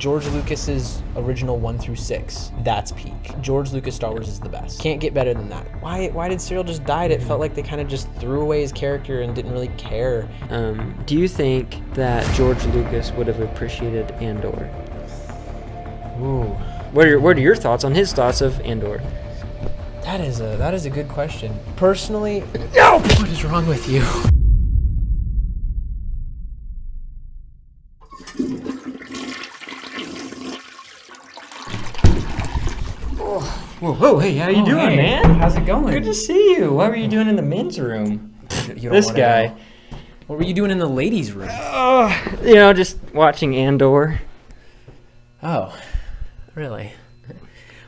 George Lucas's original 1 through 6, that's peak. George Lucas Star Wars is the best. Can't get better than that. Why did Syril just die? It felt like they kind of just threw away his character and didn't really care. Do you think that George Lucas would have appreciated Andor? Ooh. What are your thoughts on his thoughts of Andor? That is a good question. Personally, no! What is wrong with you? Whoa, hey, how you doing, hey, man? How's it going? Good to see you. What were you doing in the men's room? You don't This wanna guy. know. What were you doing in the ladies' room? Just watching Andor. Oh, really?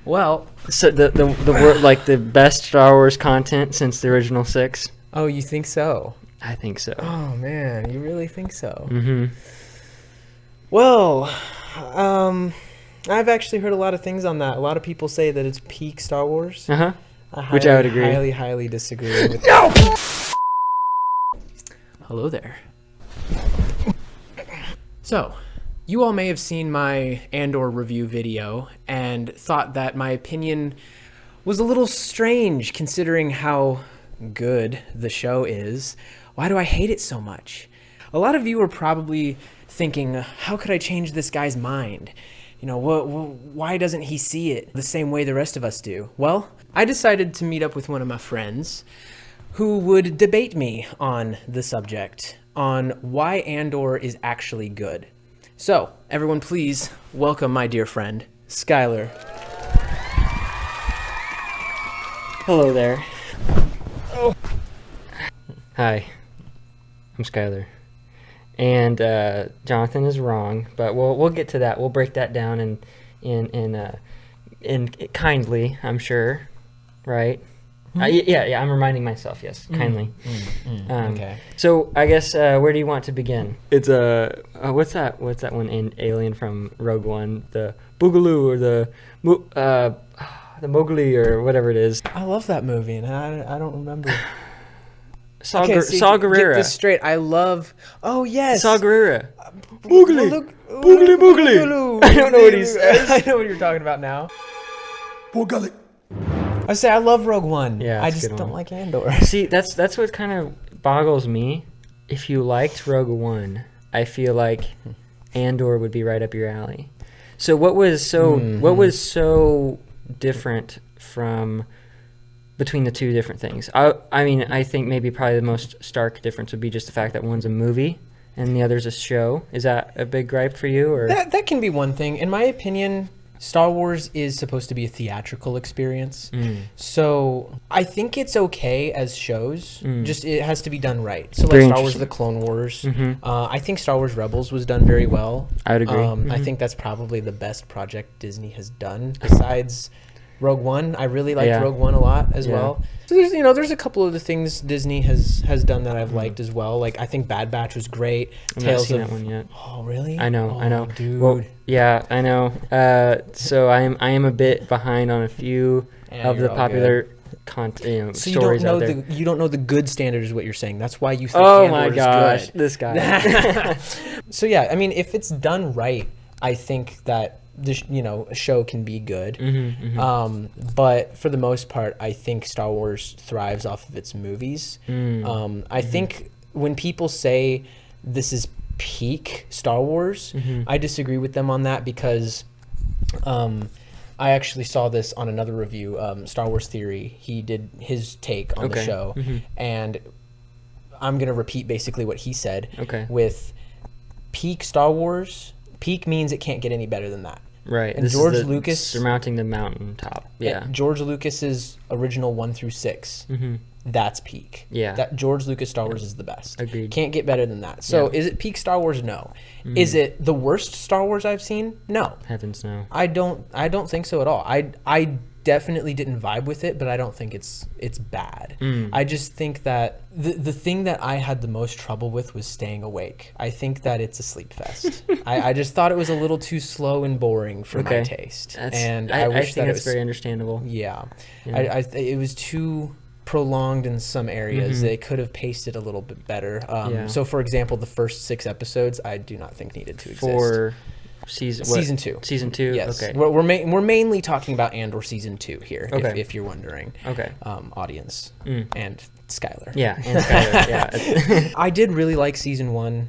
Well, So the word, like the best Star Wars content since the original 6. oh, you think so? I think so. Oh man, you really think so? Mm-hmm. Well, I've actually heard a lot of things on that. A lot of people say that it's peak Star Wars. Uh-huh. Which I would agree. Highly disagree with. No! Hello there. So, you all may have seen my Andor review video and thought that my opinion was a little strange considering how good the show is. Why do I hate it so much? A lot of you are probably thinking, how could I change this guy's mind? You know, why doesn't he see it the same way the rest of us do? Well, I decided to meet up with one of my friends who would debate me on the subject, on why Andor is actually good. So, everyone please welcome my dear friend, Skylor. Hello there. Hi, I'm Skylor. And Jonathan is wrong, but we'll get to that. We'll break that down in kindly, I'm sure, right? Yeah. I'm reminding myself. Yes, kindly. Okay. So I guess where do you want to begin? It's what's that one alien from Rogue One? The Boogaloo or the Mowgli or whatever it is. I love that movie, and I don't remember. Saw Get Gerrera. this straight. I love. Oh yes. Saw Gerrera. Boogly. Boogly. I don't know what he says. I know what you're talking about now. I say I love Rogue One. Yeah, I it's a just good don't one. like Andor. See, that's what kind of boggles me. If you liked Rogue One, I feel like Andor would be right up your alley. So what was so different from between the two different things? I mean, I think maybe probably the most stark difference would be just the fact that one's a movie and the other's a show. Is that a big gripe for you, or That can be one thing. In my opinion, Star Wars is supposed to be a theatrical experience. So I think it's okay as shows. Just it has to be done right. So Very like Star Wars: interesting. The Clone Wars. I think Star Wars Rebels was done very well. I would agree. I think that's probably the best project Disney has done besides Rogue One. I really liked Rogue One a lot as well. So there's a couple of the things Disney has done that I've liked as well. Like I think Bad Batch was great. I've not seen that one yet. Oh really? I know, dude. Well, yeah, I know. So I am a bit behind on a few Yeah, of you're the all popular So stories out there. you don't know the good standard is what you're saying. That's why you think Oh Andor my is gosh, good. this guy. So yeah, I mean, if it's done right, I think that a show can be good. But for the most part, I think Star Wars thrives off of its movies. I think when people say this is peak Star Wars, I disagree with them on that because I actually saw this on another review, Star Wars Theory. He did his take on the show, and I'm going to repeat basically what he said. With peak Star Wars, peak means it can't get any better than that. Right. And George Lucas surmounting the mountaintop. Yeah. George Lucas's original 1 through 6. That's peak. Yeah. That George Lucas Star Wars is the best. Agreed. Can't get better than that. So is it peak Star Wars? No. Is it the worst Star Wars I've seen? No. Heavens no. I don't think so at all. I definitely didn't vibe with it, but I don't think it's bad. I just think that the thing that I had the most trouble with was staying awake. I think that it's a sleep fest. I just thought it was a little too slow and boring for my taste. And I wish think that it's very understandable. Yeah. It was too prolonged in some areas. They could have paced it a little bit better. So for example, the first 6 episodes I do not think needed to exist. Season 2. Season 2. Yes. Okay. We're mainly talking about Andor season 2 here. Okay. If you're wondering. Okay. Audience and Skylor. Yeah, and Skylor. Yeah. I did really like season 1.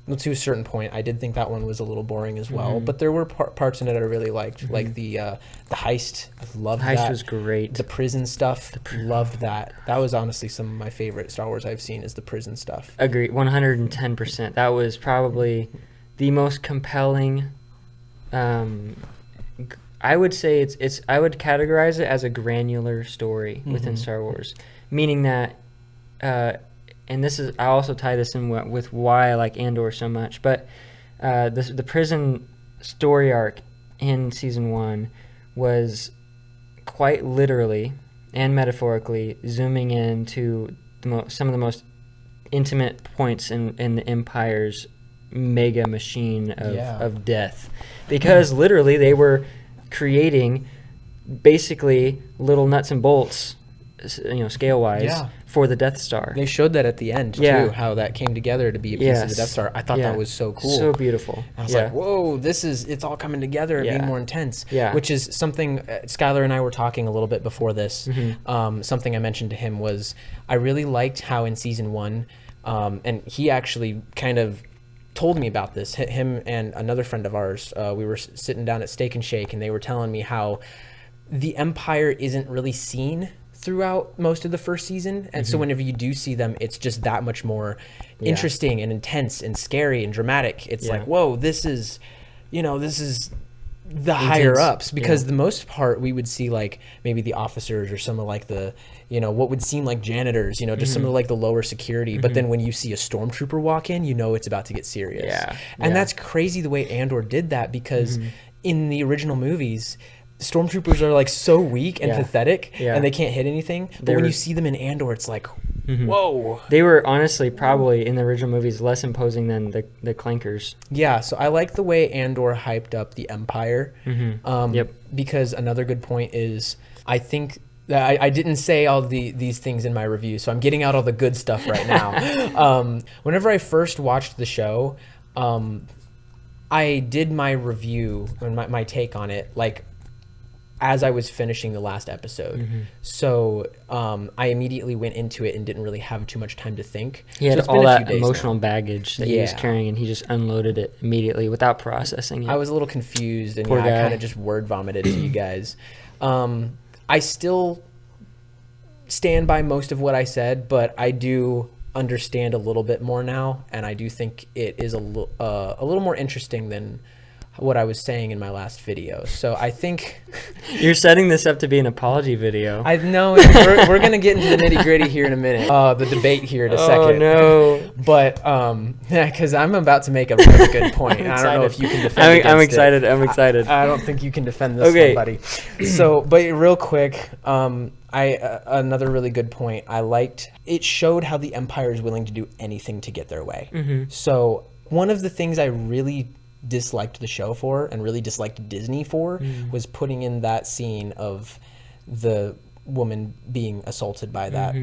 Well, to a certain point, I did think that one was a little boring as well. But there were parts in it I really liked, like the heist. I loved that. The heist was great. The prison stuff, loved that. That was honestly some of my favorite Star Wars I've seen is the prison stuff. Agreed, 110%. That was probably the most compelling. I would say it's. I would categorize it as a granular story within Star Wars, meaning that. And this is, I also tie this in with why I like Andor so much. But the prison story arc in season 1 was quite literally and metaphorically zooming into some of the most intimate points in the Empire's mega machine of death. Because literally they were creating basically little nuts and bolts, scale-wise, for the Death Star. They showed that at the end, too, how that came together to be a piece of the Death Star. I thought that was so cool. So beautiful. I was like, whoa, it's all coming together and being more intense. Yeah. Which is something, Skylor and I were talking a little bit before this. Something I mentioned to him was, I really liked how in season 1, and he actually kind of told me about this, him and another friend of ours, we were sitting down at Steak and Shake, and they were telling me how the Empire isn't really seen throughout most of the first season, and so whenever you do see them, it's just that much more interesting and intense and scary and dramatic. It's like, whoa, this is the intense. Higher ups, because the most part we would see like maybe the officers or some of like the what would seem like janitors, just some of like the lower security, but then when you see a stormtrooper walk in, it's about to get serious. And that's crazy the way Andor did that, because in the original movies, stormtroopers are like so weak and pathetic and they can't hit anything, but when you see them in Andor, it's like whoa. They were honestly probably in the original movies less imposing than the clankers. So I like the way Andor hyped up the Empire. Because another good point is, I think that I didn't say all these things in my review, so I'm getting out all the good stuff right now. Whenever I first watched the show, I did my review and my take on it like as I was finishing the last episode. So I immediately went into it and didn't really have too much time to think. He had all that emotional baggage that he was carrying, and he just unloaded it immediately without processing it. I was a little confused, and Poor guy. I kind of just word vomited to you guys. I still stand by most of what I said, but I do understand a little bit more now, and I do think it is a little more interesting than what I was saying in my last video. So I think you're setting this up to be an apology video. I know we're gonna get into the nitty gritty here in a minute. The debate here in a second. Oh no! But because I'm about to make a really good point. I don't know if you can defend. I'm excited. I'm excited. I don't think you can defend this one, buddy. So, but real quick, another really good point. I liked it showed how the Empire is willing to do anything to get their way. So one of the things I really disliked the show for and really disliked Disney for was putting in that scene of the woman being assaulted by that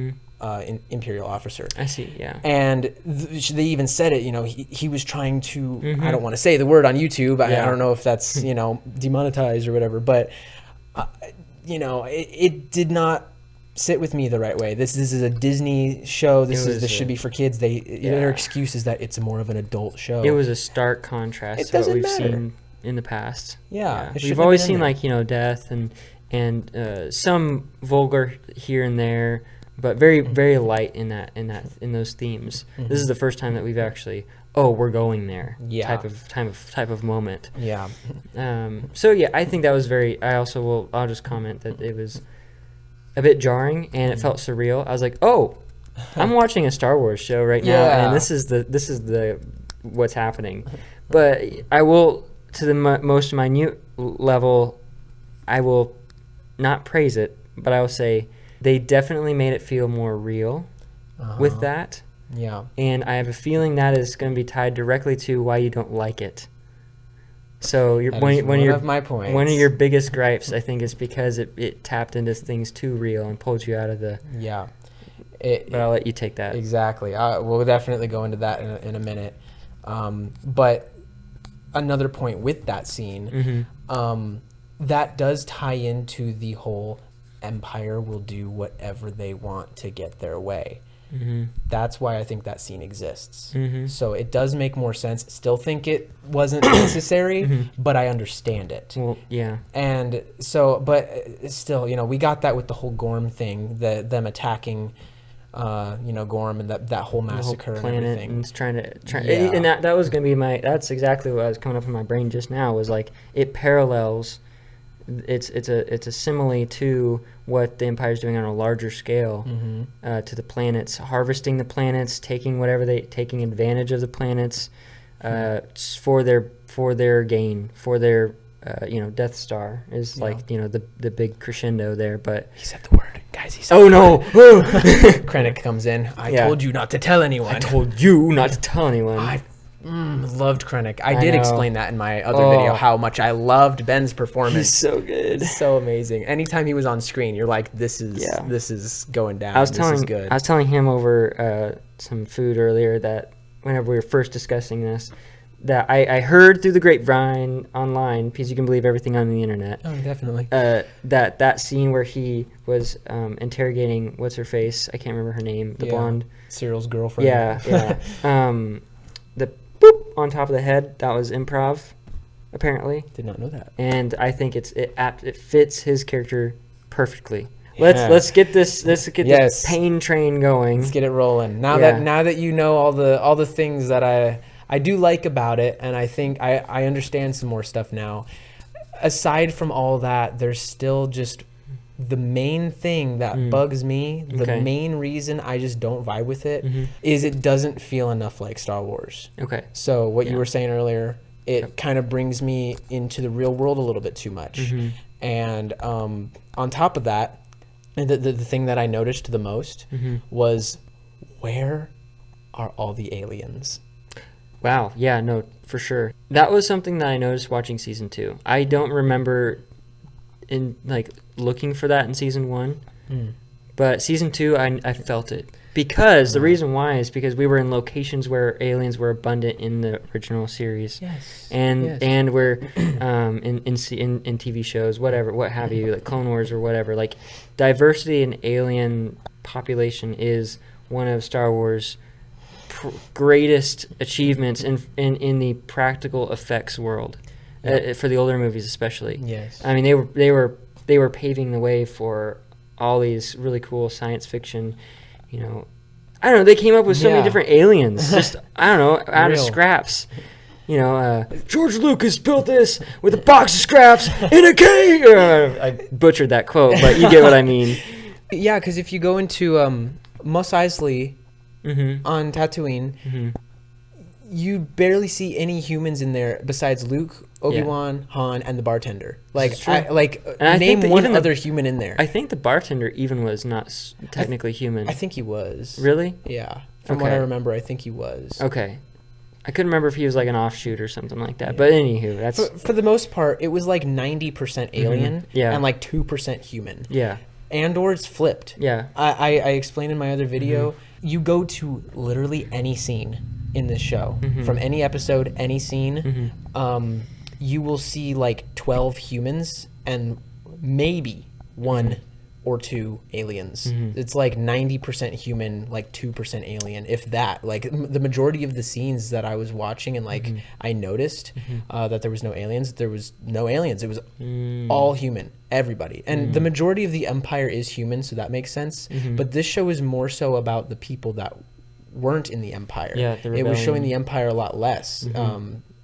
Imperial officer. I see, yeah. And they even said it, he was trying to, I don't want to say the word on YouTube. I don't know if that's, demonetized or whatever, but, it did not sit with me the right way. This is a Disney show. This should be for kids. Their excuse is that it's more of an adult show. It was a stark contrast to what we've seen in the past. We've always seen death and some vulgar here and there, but very very light in those themes. This is the first time that we've actually we're going there type of moment. I think that was very. I'll just comment that it was a bit jarring, and it felt surreal. I was like, "Oh, I'm watching a Star Wars show right now, and this is the what's happening." But I will, to the most minute level, I will not praise it, but I will say they definitely made it feel more real with that. And I have a feeling that is going to be tied directly to why you don't like it. So one of your biggest gripes, I think, is because it tapped into things too real and pulled you out of the... But I'll let you take that. Exactly. We'll definitely go into that in a minute. But another point with that scene, that does tie into the whole Empire will do whatever they want to get their way. That's why I think that scene exists. So it does make more sense. Still think it wasn't necessary, but I understand it. Well, yeah. And so, but still, you know, we got that with the whole Gorm thing, them attacking, you know, Gorm and that whole massacre the whole planet and everything. And it's and that was going to be that's exactly what was coming up in my brain just now, was like, it parallels, it's a simile to what the Empire's doing on a larger scale, to the planets, harvesting the planets, taking advantage of the planets, for their gain, for their you know, Death Star is like, you know, the big crescendo there. But he said the word, guys. He said Krennic comes in. I told you not to tell anyone. I told you not to tell anyone. I loved Krennic. I did explain that in my other video, how much I loved Ben's performance. He's so good. So amazing. Anytime he was on screen, you're like, this is going down. This is good. I was telling him over some food earlier that whenever we were first discussing this, that I heard through the grapevine online, because you can believe everything on the internet. Oh, definitely. That scene where he was interrogating, what's her face? I can't remember her name. The blonde. Syril's girlfriend. Yeah. The boop on top of the head, that was improv, apparently. Did not know that. And I think it fits his character perfectly. Let's get this this pain train going. Let's get it rolling. Now that you know all the things that I do like about it, and I think I understand some more stuff now. Aside from all that, there's still just the main thing that bugs me, the main reason I just don't vibe with it, is it doesn't feel enough like Star Wars. Okay. So what you were saying earlier, it kind of brings me into the real world a little bit too much. And on top of that, the thing that I noticed the most was, where are all the aliens? Wow. Yeah, no, for sure. That was something that I noticed watching season 2. I don't remember looking for that in season 1, but season 2, I felt it. Because the reason why is because we were in locations where aliens were abundant in the original series. And we're in TV shows, whatever, what have you, like Clone Wars or whatever. Like, diversity in alien population is one of Star Wars' greatest achievements in the practical effects world, for the older movies especially. I mean, they were paving the way for all these really cool science fiction, you know. I don't know, they came up with so many different aliens, just I don't know, out of scraps. You know, George Lucas built this with a box of scraps in a cave. I butchered that quote, but you get what I mean. Yeah, because if you go into Mos Eisley on Tatooine, you barely see any humans in there besides Luke, Obi-Wan, Han, and the bartender. Name one other human in there. I think the bartender even was not technically human. I think he was. Really? Yeah. From what I remember, I think he was. Okay. I couldn't remember if he was like an offshoot or something like that. But anywho, that's... For the most part, it was like 90% alien and like 2% human. Yeah. Andor's flipped. Yeah. I explained in my other video, you go to literally any scene in this show, from any episode, any scene, you will see like 12 humans and maybe 1 or 2 aliens. It's like 90% human, like 2% alien, if that. Like the majority of the scenes that I was watching and like I noticed that there was no aliens. There was no aliens. It was all human, everybody. And the majority of the Empire is human, so that makes sense. But this show is more so about the people that weren't in the Empire. Yeah, the it was showing the Empire a lot less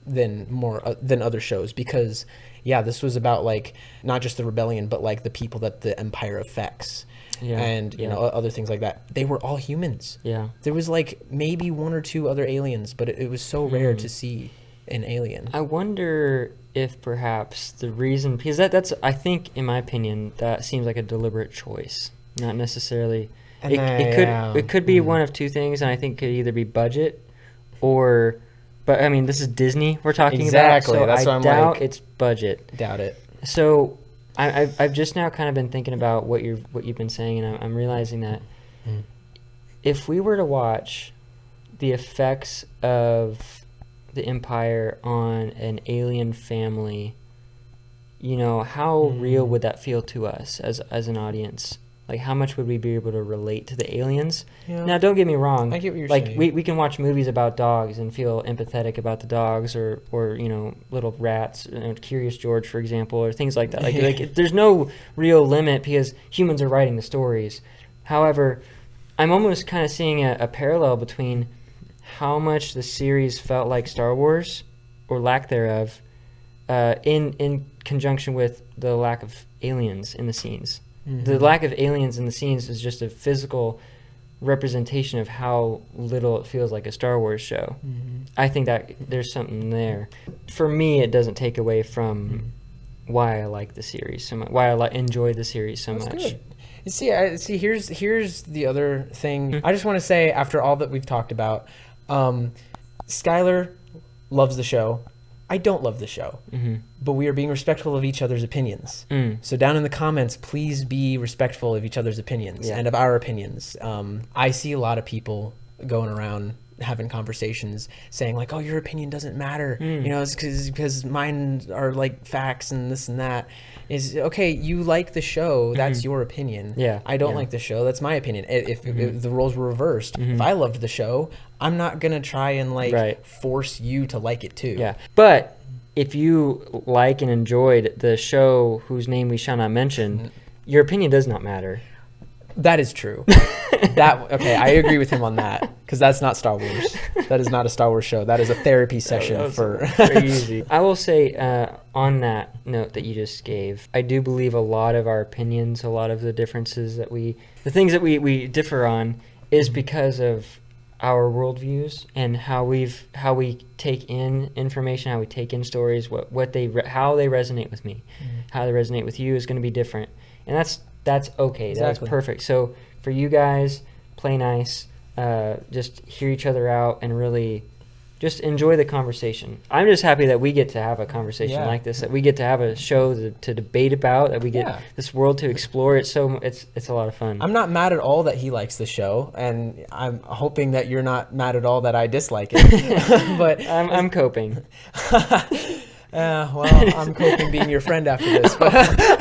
than other shows, because this was about like not just the rebellion, but like the people that the Empire affects, and you know, other things like that. They were all humans. There was like maybe 1 or 2 other aliens, but it was so rare to see an alien. I wonder if perhaps the reason, because that's I think, in my opinion, that seems like a deliberate choice, not necessarily. It could be one of 2 things, and I think it could either be budget or, but I mean, this is Disney we're talking about, so that's I doubt it's budget. Doubt it. So I've just now kind of been thinking about what you've been saying, and I'm realizing that if we were to watch the effects of the Empire on an alien family, you know, how real would that feel to us as an audience? Like, how much would we be able to relate to the aliens? Yeah. Now, don't get me wrong. I get what you're like, saying. we can watch movies about dogs and feel empathetic about the dogs, or you know, little rats, Curious George, for example, or things like that. Like there's no real limit because humans are writing the stories. However, I'm almost kind of seeing a parallel between how much the series felt like Star Wars, or lack thereof, in conjunction with the lack of aliens in the scenes. The lack of aliens in the scenes is just a physical representation of how little it feels like a Star Wars show. I think that there's something there. For me, it doesn't take away from why I like the series so much, why I enjoy the series so much. Good. See, here's the other thing. I just want to say, after all that we've talked about, Skylor loves the show. I don't love the show, but we are being respectful of each other's opinions. So down in the comments, please be respectful of each other's opinions and of our opinions. I see a lot of people going around having conversations saying like, oh, your opinion doesn't matter. You know, it's because mine are like facts and this and that. Is okay, you like the show, that's your opinion. I don't like the show, that's my opinion. If the roles were reversed, if I loved the show, I'm not gonna try and like force you to like it too. But if you like and enjoyed the show whose name we shall not mention, your opinion does not matter. That is true. Okay, I agree with him on that, because that's not Star Wars. That is not a Star Wars show. That is a therapy session for crazy. I will say, on that note that you just gave, I do believe a lot of our opinions, a lot of the differences that the things that we differ on, is because of our worldviews and how we take in information, how we take in stories, how they resonate with me, how they resonate with you is going to be different, and that's okay. That's perfect. So for you guys, play nice, just hear each other out and really just enjoy the conversation. I'm just happy that we get to have a conversation like this, that we get to have a show to debate about, that we get this world to explore. It's a lot of fun. I'm not mad at all that he likes the show, and I'm hoping that you're not mad at all that I dislike it. But I'm coping. Well, I'm coping being your friend after this. But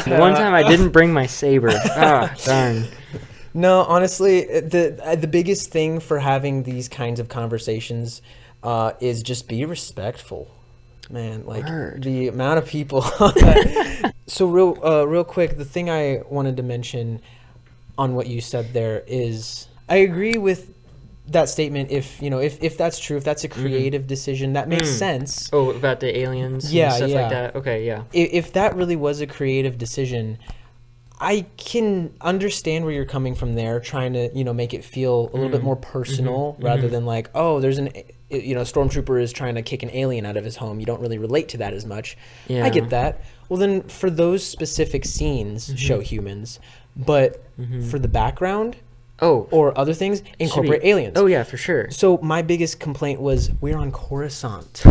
one time I didn't bring my saber. Darn. No, honestly, the biggest thing for having these kinds of conversations is just be respectful, man. Like the amount of people. So real quick, the thing I wanted to mention on what you said there is, I agree with that statement. If that's true, if that's a creative decision, that makes sense. Oh, about the aliens and stuff like that. Okay, yeah. If that really was a creative decision, I can understand where you're coming from there, trying to, make it feel a little bit more personal rather than like, oh, there's stormtrooper is trying to kick an alien out of his home. You don't really relate to that as much. Yeah. I get that. Well, then for those specific scenes, show humans, but for the background, or other things, incorporate aliens. Oh, yeah, for sure. So my biggest complaint was, we're on Coruscant.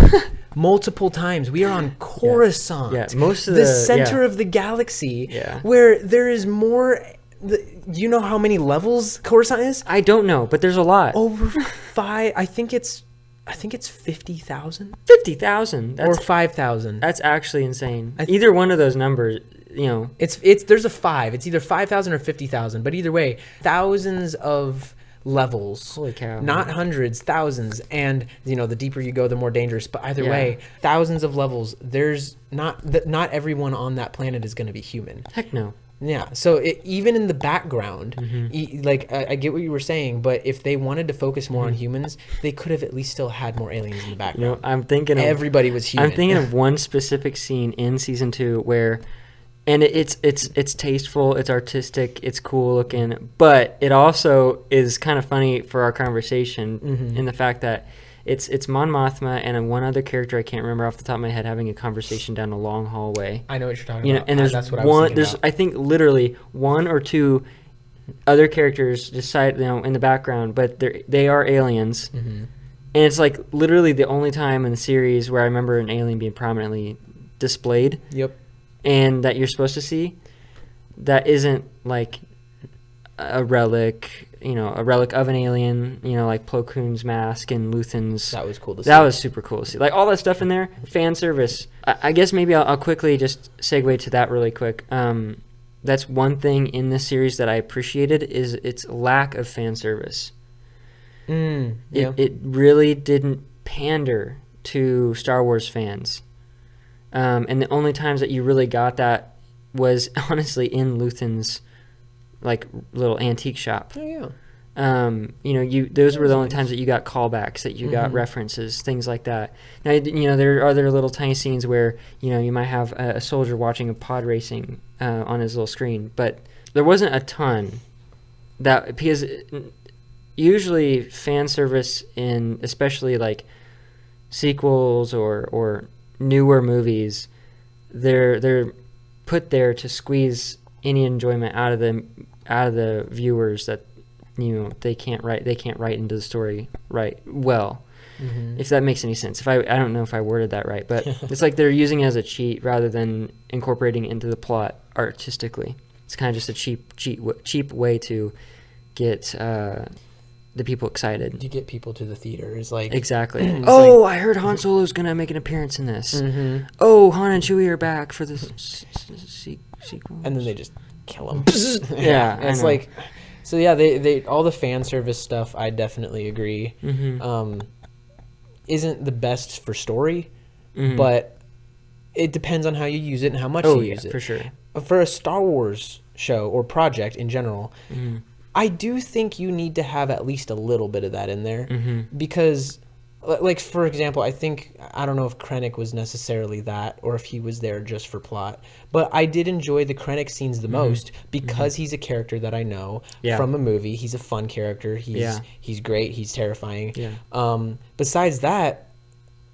Multiple times. We are on Coruscant. Yeah, most of the center of the galaxy, where there is more... you know how many levels Coruscant is? I don't know, but there's a lot. Over 5... I think it's 50,000? 50,000? Or 5,000. That's actually insane. Either one of those numbers... It's there's a 5. It's either 5,000 or 50,000, but either way, thousands of levels. Holy cow. Not hundreds, thousands, and the deeper you go, the more dangerous. But either way, thousands of levels. There's not everyone on that planet is going to be human. Heck no. Yeah, so even in the background, I get what you were saying, but if they wanted to focus more on humans, they could have at least still had more aliens in the background. I'm thinking everybody was human. I'm thinking of one specific scene in season 2 where, and it's tasteful, it's artistic, it's cool looking, but it also is kind of funny for our conversation in the fact that it's Mon Mothma and one other character I can't remember off the top of my head having a conversation down a long hallway. I know what you're talking about. And that's what I was thinking about. I think literally one or two other characters just in the background, but they are aliens. And it's like literally the only time in the series where I remember an alien being prominently displayed. Yep. And that you're supposed to see, that isn't like a relic, a relic of an alien, like Plo Koon's mask and Luthen's. That was cool to see. That was super cool to see. Like, all that stuff in there, fan service. I guess maybe I'll quickly just segue to that really quick. That's one thing in this series that I appreciated is its lack of fan service. Yeah. It really didn't pander to Star Wars fans. And the only times that you really got that was honestly in Luthen's like little antique shop. Oh yeah. Those were the only times that you got callbacks, that you got references, things like that. Now, there are other little tiny scenes where, you might have a soldier watching a pod racing on his little screen, but there wasn't a ton because usually fan service in especially like sequels or newer movies, they're put there to squeeze any enjoyment out of the viewers that they can't write into the story right well. If that makes any sense. I don't know if I worded that right, but it's like they're using it as a cheat rather than incorporating it into the plot artistically. It's kind of just a cheap way to get the people excited. You get people to the theater. Is like exactly. I heard Han Solo's gonna make an appearance in this. Oh, Han and Chewie are back for the sequel. And then they just kill him. Yeah, it's like, so yeah, they all the fan service stuff. I definitely agree. Isn't the best for story, but it depends on how you use it and how much you use it. For sure. For a Star Wars show or project in general, I do think you need to have at least a little bit of that in there because, like, for example, I don't know if Krennic was necessarily that or if he was there just for plot, but I did enjoy the Krennic scenes the most because he's a character that I know from a movie. He's a fun character. He's great. He's terrifying. Besides that,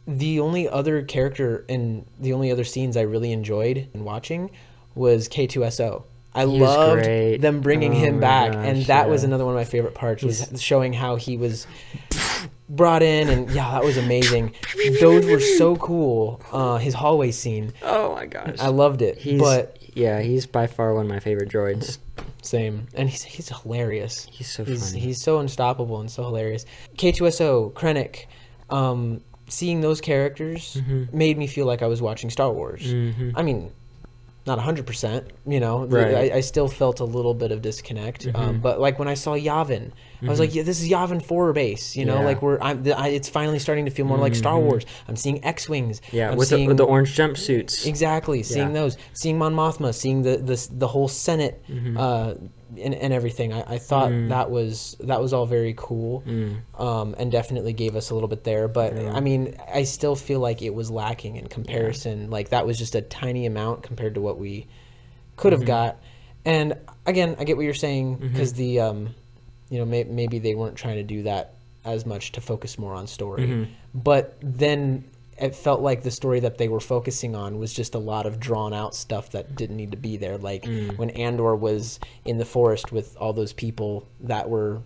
the only other character and the only other scenes I really enjoyed in watching was K2SO. I loved them bringing him back, and that was another one of my favorite parts, was showing how he was brought in, and that was amazing. Those were so cool. His hallway scene. Oh my gosh, I loved it. He's by far one of my favorite droids. Same, and he's hilarious. He's so funny. He's so unstoppable and so hilarious. K2SO, Krennic, seeing those characters made me feel like I was watching Star Wars. I mean, not 100%, Right. I still felt a little bit of disconnect. But like when I saw Yavin, I was like, this is Yavin 4 base, like it's finally starting to feel more like Star Wars. I'm seeing X-Wings. Yeah, with the orange jumpsuits. Exactly. Seeing those, seeing Mon Mothma, seeing the whole Senate, and everything. I thought that was all very cool, and definitely gave us a little bit there. But I mean, I still feel like it was lacking in comparison. Like that was just a tiny amount compared to what we could have got. And again, I get what you're saying because the maybe they weren't trying to do that as much to focus more on story. But then it felt like the story that they were focusing on was just a lot of drawn out stuff that didn't need to be there. Like when Andor was in the forest with all those people that were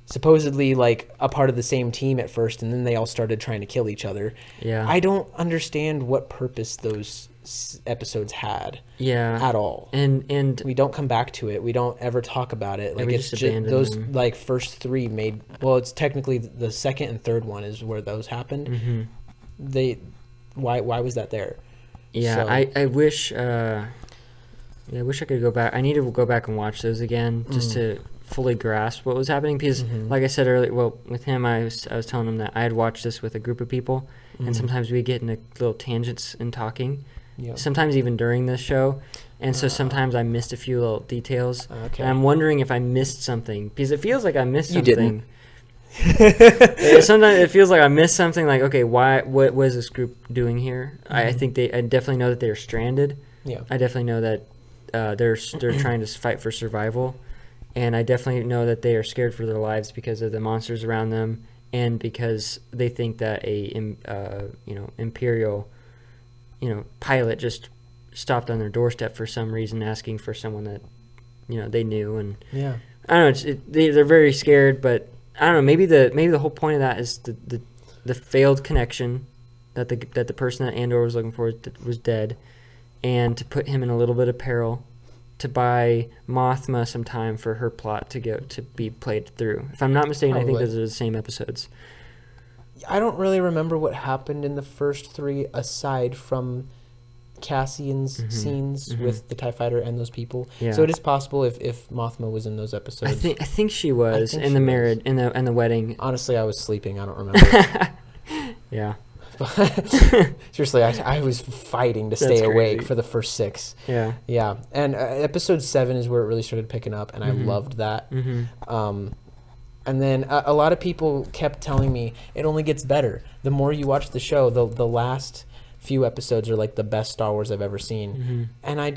supposedly like a part of the same team at first, and then they all started trying to kill each other. I don't understand what purpose those episodes had at all, and we don't come back to it. We don't ever talk about it. Like it's just those them. Like first three made, well, it's technically the second and third one is where those happened. Why was that there? I wish I wish I could go back. I need to go back and watch those again just to fully grasp what was happening, because like I said earlier, with him, I was telling him that I had watched this with a group of people, and sometimes we get into little tangents in talking, sometimes even during this show, and so sometimes I missed a few little details, and I'm wondering if I missed something, because it feels like I missed something. You didn't. Sometimes it feels like I missed something, like, okay, what is this group doing here? I think I definitely know that they're stranded. I definitely know that they're trying to fight for survival, and I definitely know that they are scared for their lives because of the monsters around them, and because they think that a Imperial pilot just stopped on their doorstep for some reason, asking for someone that they knew, and I don't know, they're very scared. But I don't know, maybe the whole point of that is the failed connection, that the person that Andor was looking for was dead, and to put him in a little bit of peril to buy Mothma some time for her plot to be played through. If I'm not mistaken, I think those are the same episodes. I don't really remember what happened in the first 3 aside from Cassian's scenes with the TIE fighter and those people. Yeah. So it is possible if Mothma was in those episodes. I think she was in the marriage in the wedding. Honestly, I was sleeping. I don't remember. Yeah. Seriously, I was fighting to stay awake for the first 6. Yeah. Yeah. And episode 7 is where it really started picking up, and I loved that. And then a lot of people kept telling me it only gets better. The more you watch the show, the last few episodes are like the best Star Wars I've ever seen. And I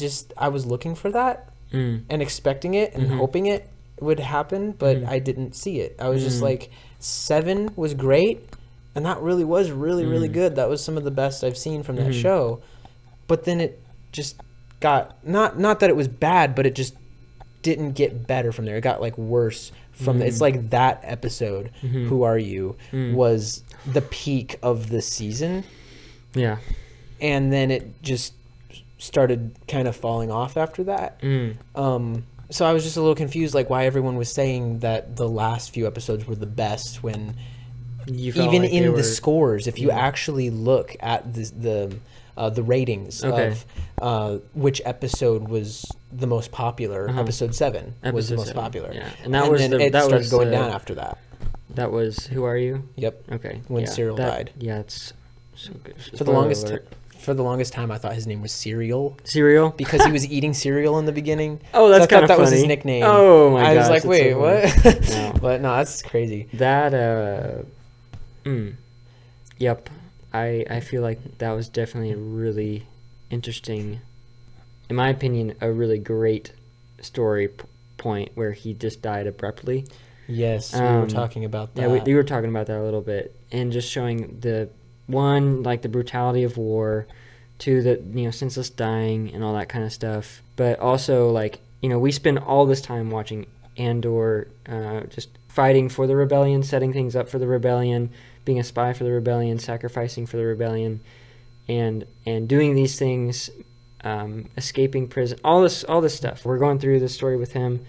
was looking for that and expecting it and hoping it would happen, but I didn't see it. I was just like, 7 was great, and that really was really good. That was some of the best I've seen from that show. But then it just got, not that it was bad, but it just didn't get better from there. It got like worse from it's like that episode, Who Are You, was the peak of the season. Yeah. And then it just started kind of falling off after that. So I was just a little confused, like why everyone was saying that the last few episodes were the best when even in the scores, if you actually look at the ratings of which episode was the most popular, episode 7 was the most popular. Yeah. And that was then it started going down after that. That was Who Are You? Yep. Okay. When Syril died. Yeah, it's so good. For the longest time, I thought his name was Syril. Syril? Because he was eating cereal in the beginning. Oh, that's kind of funny. That was his nickname. Oh, my gosh. I was like, wait, so what? No. But no, that's crazy. That, yep. I feel like that was definitely a really interesting, in my opinion, a really great story point where he just died abruptly. Yes, we were talking about that. Yeah, we were talking about that a little bit, and just showing the brutality of war, 2, the senseless dying and all that kind of stuff. But also, like, we spend all this time watching Andor, just fighting for the rebellion, setting things up for the rebellion, being a spy for the rebellion, sacrificing for the rebellion, and doing these things, escaping prison, all this stuff. We're going through this story with him,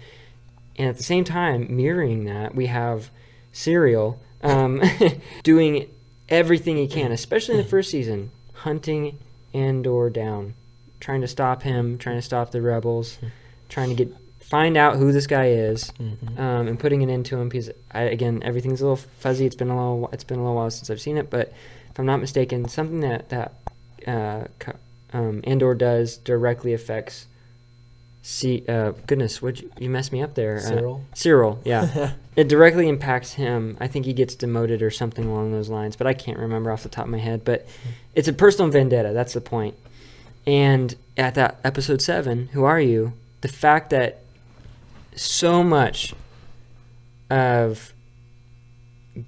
and at the same time, mirroring that, we have Syril doing everything he can, especially in the first season, hunting Andor down, trying to stop him, trying to stop the rebels, trying to find out who this guy is, and putting an end to him. Because again, everything's a little fuzzy. It's been a little while since I've seen it, but if I'm not mistaken, something that Andor does directly affects. Goodness, you messed me up there. Syril, yeah. It directly impacts him. I think he gets demoted or something along those lines, but I can't remember off the top of my head. But it's a personal vendetta. That's the point. And at that episode 7, Who Are You? The fact that so much of,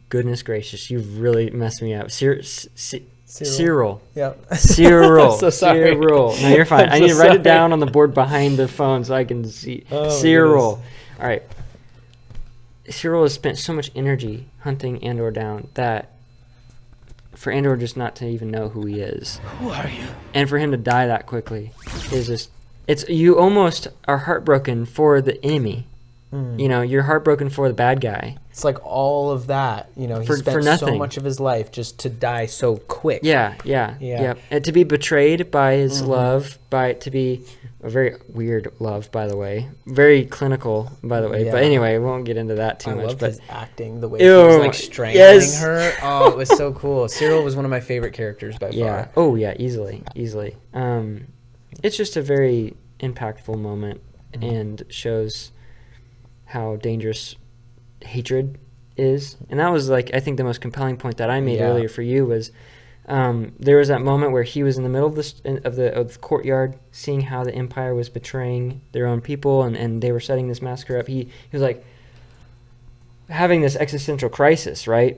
goodness gracious, you've really messed me up. Syril. Yep. Syril. I'm so sorry. Syril. No, you're fine. I need to write it down on the board behind the phone so I can see. Syril. All right. Syril has spent so much energy hunting Andor down that for Andor just not to even know who he is. Who are you? And for him to die that quickly is just, you almost are heartbroken for the enemy. You're heartbroken for the bad guy. It's like all of that, he spent so much of his life just to die so quick. Yeah. And to be betrayed by his love, to be a very weird love, by the way, very clinical, by the way. Yeah. But anyway, we won't get into that too much. Loved but his acting, the way he was like strangling her. Oh, it was so cool. Syril was one of my favorite characters by far. Oh yeah, easily. It's just a very impactful moment and shows how dangerous hatred is. And that was, like, I think the most compelling point that I made earlier for you was there was that moment where he was in the middle of the courtyard, seeing how the Empire was betraying their own people, and they were setting this massacre up. He was like having this existential crisis, right?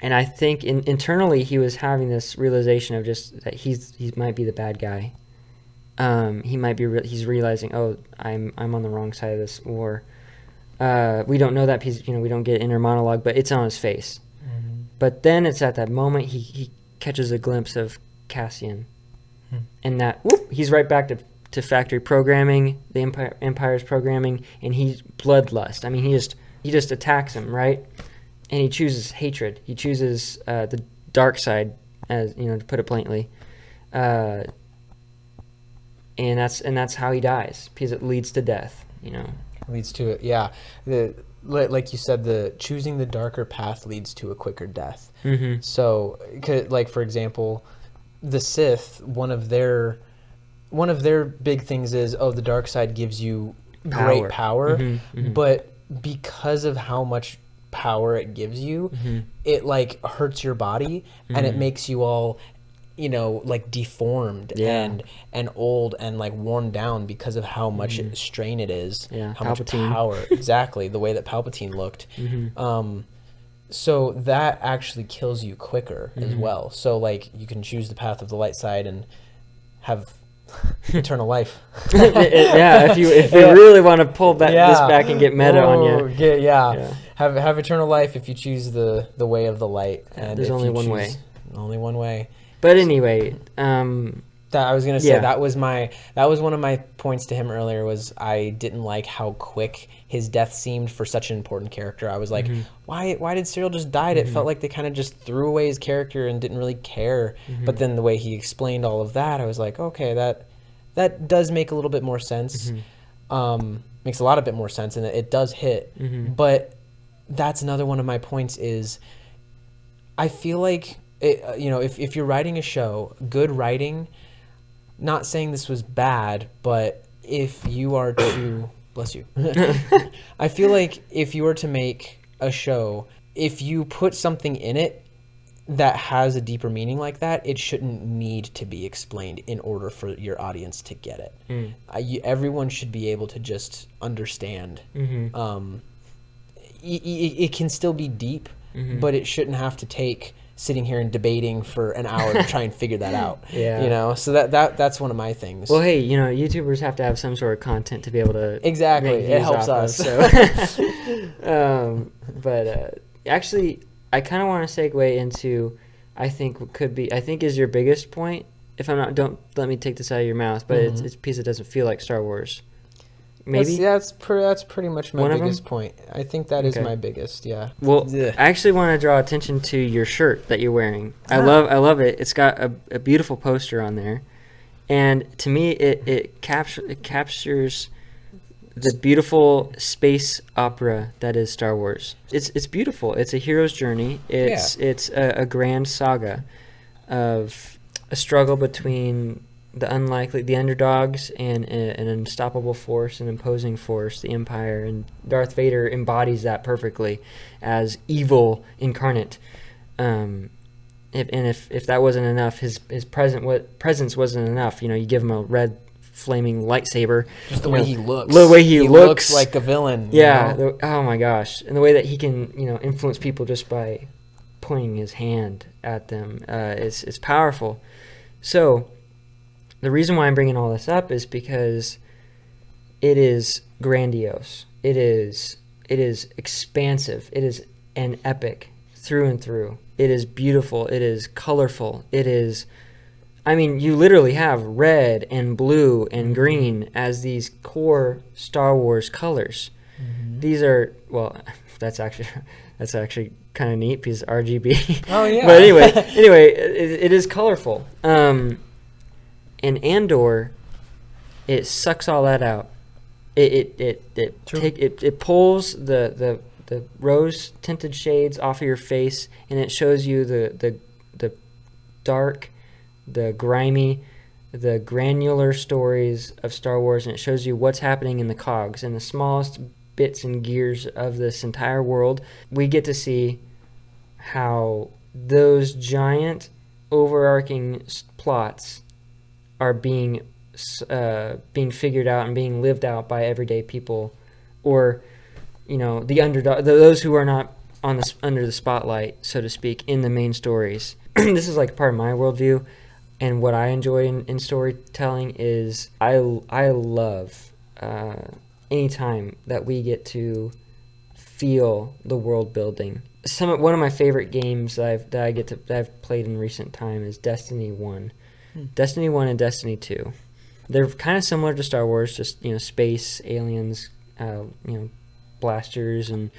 And I think internally he was having this realization of just that he might be the bad guy. He's realizing, oh, I'm on the wrong side of this war. We don't know that piece, we don't get inner monologue, but it's on his face. But then it's at that moment he catches a glimpse of Cassian, and that he's right back to factory programming, the Empire's programming, and he's bloodlust. I mean, he just attacks him, right? And he chooses hatred. He chooses the dark side, as you know, to put it plainly. And that's how he dies, because it leads to death, you know. Leads to it, yeah. Like you said, the choosing the darker path leads to a quicker death. Mm-hmm. So, like for example, the Sith, one of their big things is, the dark side gives you great power, Mm-hmm, mm-hmm. but because of how much power it gives you, Mm-hmm. it like hurts your body, and it makes you all, you know, like deformed and old and like worn down because of how much strain it is, how much power. Exactly, the way that Palpatine looked. So that actually kills you quicker as well. So like you can choose the path of the light side and have eternal life. If you really want to pull this back and get meta on you. Have eternal life if you choose the way of the light. And there's only one way. Only one way. But anyway, that I was gonna say that was one of my points to him earlier, was I didn't like how quick his death seemed for such an important character. I was like, why did Syril just die? It felt like they kind of just threw away his character and didn't really care. But then the way he explained all of that, I was like, okay, that does make a little bit more sense. Makes a lot of bit more sense, and it does hit. But that's another one of my points is, I feel like, if you're writing a show, good writing, not saying this was bad, but if you are to, bless you, I feel like if you were to make a show, if you put something in it that has a deeper meaning like that, it shouldn't need to be explained in order for your audience to get it. Everyone should be able to just understand. It can still be deep, but it shouldn't have to take sitting here and debating for an hour to try and figure that out. So that's one of my things. Well, hey, YouTubers have to have some sort of content to be able to it helps us. But actually, I kind of want to segue into, I think is your biggest point. If I'm not, don't let me take this out of your mouth, but it's a piece that doesn't feel like Star Wars. Maybe that's pretty much my biggest point. I think that is my biggest. Yeah. Well, I actually want to draw attention to your shirt that you're wearing. I love it. It's got a beautiful poster on there, and to me, it captures the beautiful space opera that is Star Wars. It's beautiful. It's a hero's journey. It's a grand saga of a struggle between the underdogs and an unstoppable force, an imposing force, the Empire, and Darth Vader embodies that perfectly as evil incarnate. If that wasn't enough, his presence wasn't enough. You give him a red flaming lightsaber. Just the way he looks. The way he looks like a villain. Yeah. Oh my gosh, and the way that he can influence people just by pointing his hand at them is powerful. So the reason why I'm bringing all this up is because it is grandiose. It is expansive. It is an epic through and through. It is beautiful. It is colorful. It is, you literally have red and blue and green as these core Star Wars colors. These are, that's actually kind of neat because RGB. Oh yeah. But anyway, it is colorful. And Andor, it sucks all that out. It pulls the rose tinted shades off of your face, and it shows you the dark, the grimy, the granular stories of Star Wars, and it shows you what's happening in the cogs and the smallest bits and gears of this entire world. We get to see how those giant overarching plots are being figured out and being lived out by everyday people, or the underdog, those who are not under the spotlight, so to speak, in the main stories. This is like part of my worldview, and what I enjoy in storytelling is I love any time that we get to feel the world building. One of my favorite games that I've played in recent time is Destiny 1. Destiny 1 and Destiny 2. They're kind of similar to Star Wars, just, space, aliens, blasters and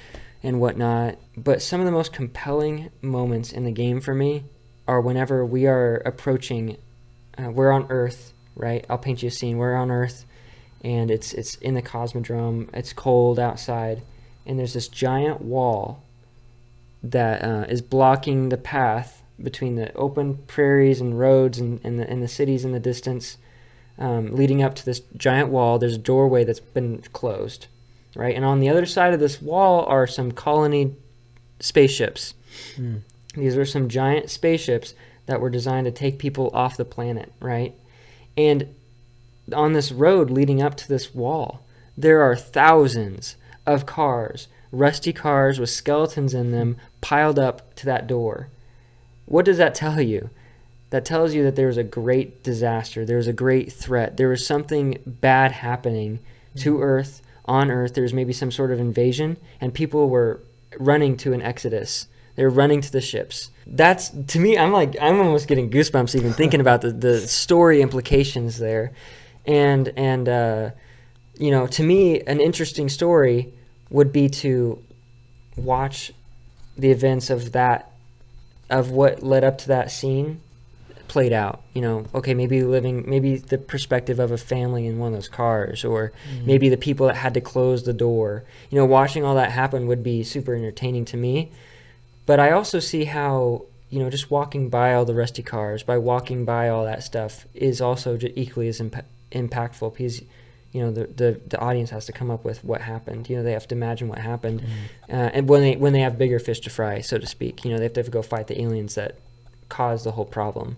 whatnot. But some of the most compelling moments in the game for me are whenever we are approaching, we're on Earth, right? I'll paint you a scene. We're on Earth, and it's in the Cosmodrome. It's cold outside, and there's this giant wall that is blocking the path between the open prairies and roads and the cities in the distance, leading up to this giant wall. There's a doorway that's been closed, right? And on the other side of this wall are some colony spaceships. These are some giant spaceships that were designed to take people off the planet, right? And on this road leading up to this wall, there are thousands of cars, rusty cars with skeletons in them, piled up to that door. What does that tell you? That tells you that there was a great disaster. There was a great threat. There was something bad happening to Earth, on Earth. There was maybe some sort of invasion, and people were running to an exodus. They were running to the ships. That's, to me, I'm almost getting goosebumps even thinking about the story implications there. And to me, an interesting story would be to watch the events of what led up to that scene played out. Okay, maybe the perspective of a family in one of those cars, or maybe the people that had to close the door. Watching all that happen would be super entertaining to me. But I also see how, just walking by all the rusty cars, by walking by all that stuff, is also equally as impactful, because the audience has to come up with what happened. They have to imagine what happened, and when they have bigger fish to fry, so to speak, they have to go fight the aliens that caused the whole problem.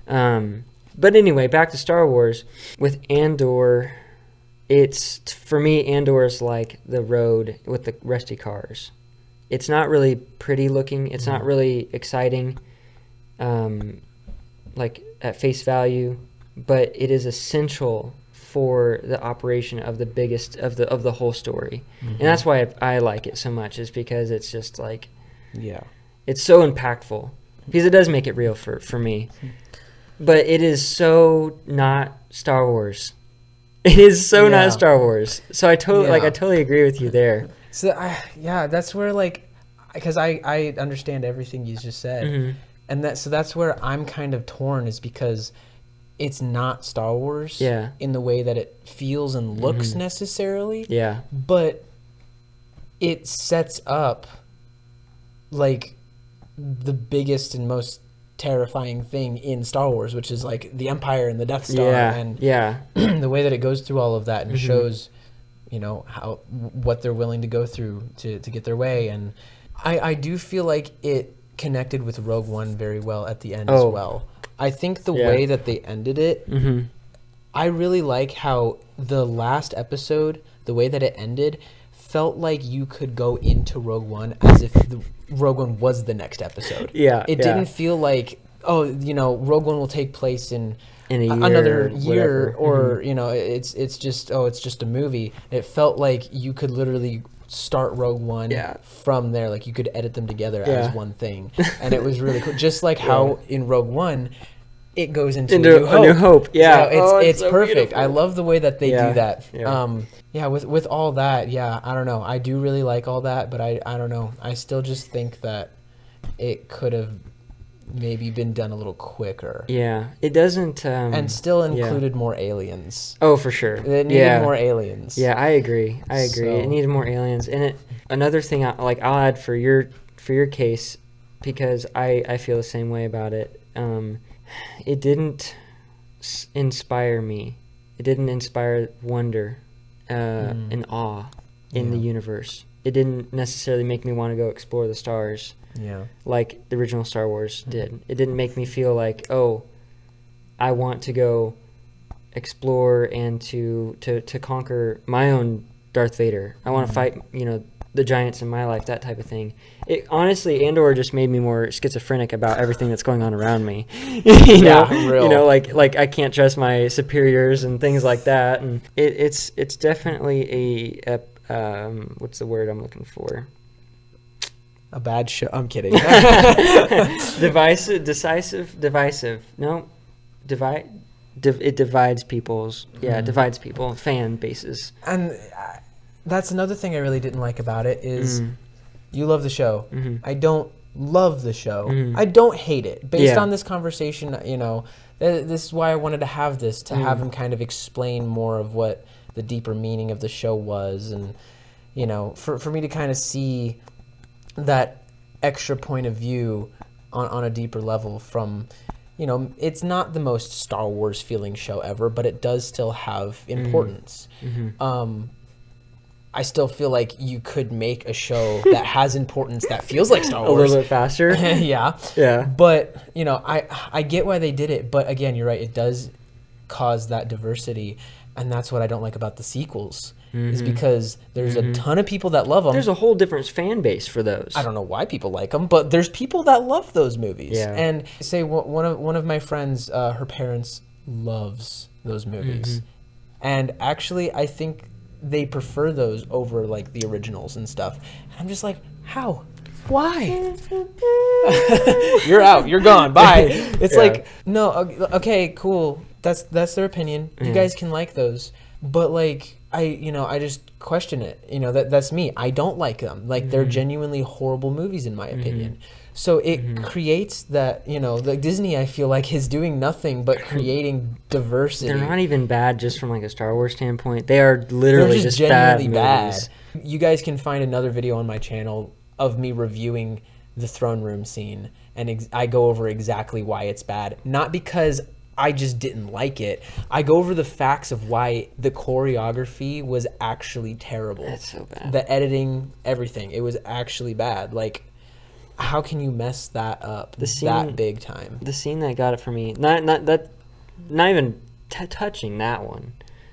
But anyway, back to Star Wars. With Andor, for me, Andor is like the road with the rusty cars. It's not really pretty looking. It's not really exciting, like at face value, but it is essential for the operation of the biggest of the whole story. And that's why I like it so much, is because it's just like, it's so impactful, because it does make it real for me. But it is so not Star Wars. It is so not Star Wars. So I totally agree with you there. So that's where, because I understand everything you just said, and that's where I'm kind of torn, is because it's not Star Wars in the way that it feels and looks necessarily. Yeah. But it sets up like the biggest and most terrifying thing in Star Wars, which is like the Empire and the Death Star, and the way that it goes through all of that and shows, what they're willing to go through to get their way. And I do feel like it connected with Rogue One very well at the end as well. I think the way that they ended it, I really like how the last episode, the way that it ended, felt like you could go into Rogue One as if Rogue One was the next episode. It didn't feel like, Rogue One will take place in another year, or it's just a movie. It felt like you could literally start Rogue One from there, like you could edit them together as one thing, and it was really cool. Just like how in Rogue One it goes into A New Hope. It's so perfect. Beautiful. I love the way that they do that. With all that, I don't know, I do really like all that, but I don't know, I still just think that it could have maybe been done a little quicker. It doesn't and still included more aliens. Oh, for sure. It needed more aliens. I agree. So. It needed more aliens. And another thing I'll add for your case, because I feel the same way about it. It didn't inspire me. It didn't inspire wonder and awe in the universe. It didn't necessarily make me want to go explore the stars. Like the original Star Wars did. It didn't make me feel like, I want to go explore and to conquer my own Darth Vader. I want to fight, the giants in my life, that type of thing. Honestly, Andor just made me more schizophrenic about everything that's going on around me. Like I can't trust my superiors and things like that. And it's definitely a what's the word I'm looking for? A bad show. I'm kidding. Divisive. No, it divides people's divides people, fan bases. And that's another thing I really didn't like about it is you love the show. I don't love the show. I don't hate it. Based on this conversation, you know, this is why I wanted to have this, to have him kind of explain more of what the deeper meaning of the show was, and you know, for me to kind of see that extra point of view on a deeper level from, you know, it's not the most Star Wars feeling show ever, but it does still have importance. I still feel like you could make a show that has importance that feels like Star Wars. A little bit faster. Yeah. But, you know, I get why they did it. But again, you're right. It does cause that diversity. And that's what I don't like about the sequels, is because there's a ton of people that love them. There's a whole different fan base for those. I don't know why people like them, but there's people that love those movies. Yeah. And say one of my friends, her parents loves those movies. And actually, I think they prefer those over like the originals and stuff. And I'm just like, how? Why? You're out. You're gone. Bye. It's like, no, okay, cool. That's their opinion. You guys can like those, but like I just question it. You know, that's me. I don't like them. Like they're genuinely horrible movies in my opinion. So it creates that, you know, like Disney, I feel like is doing nothing but creating diversity. They're not even bad just from like a Star Wars standpoint. They are literally just genuinely bad movies. You guys can find another video on my channel of me reviewing the throne room scene, and I go over exactly why it's bad. Not because I just didn't like it. I go over the facts of why the choreography was actually terrible. That's so bad. The editing, everything. It was actually bad. Like, how can you mess that up that big time? The scene that got it for me, not even touching that one.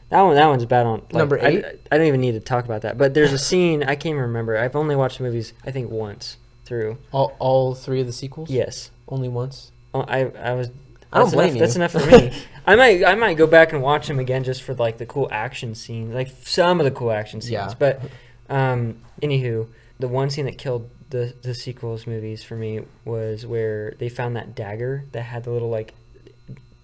That one's bad on like, number 8. I don't even need to talk about that. But there's a scene I can't even remember. I've only watched the movies I think once through. All 3 of the sequels? Yes. Only once? Oh, I don't blame you. That's enough for me. I might go back and watch them again just for like the cool action scenes, like some of the cool action scenes. Yeah. But anywho, the one scene that killed the sequels movies for me was where they found that dagger that had the little like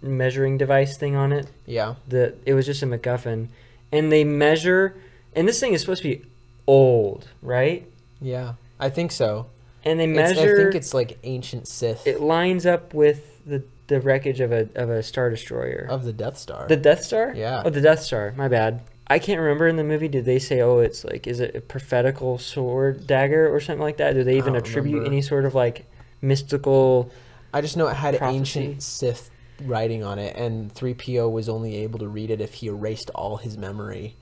measuring device thing on it. Yeah. It was just a MacGuffin, and they measure, and this thing is supposed to be old, right? Yeah, I think so. And they measure. I think it's like ancient Sith. It lines up with the wreckage of a Star Destroyer. Of the Death Star. The Death Star? Yeah. Oh, the Death Star. My bad. I can't remember in the movie. Did they say, oh, it's like, is it a prophetical sword dagger or something like that? Do they even attribute any sort of like mystical? I just know it had prophecy? Ancient Sith writing on it, and 3PO was only able to read it if he erased all his memory.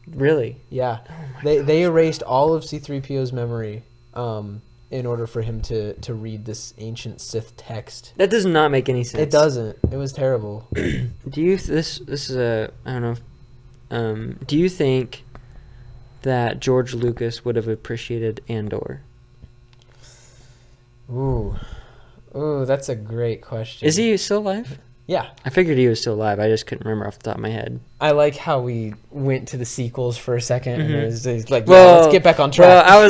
Really? Yeah. They erased all of C-3PO's memory in order for him to read this ancient Sith text. That does not make any sense. It doesn't. It was terrible. Do you this is a I don't know. Do you think that George Lucas would have appreciated Andor? Ooh, that's a great question. Is he still alive? Yeah. I figured he was still alive. I just couldn't remember off the top of my head. I like how we went to the sequels for a second, and it was like, let's get back on track. Well, I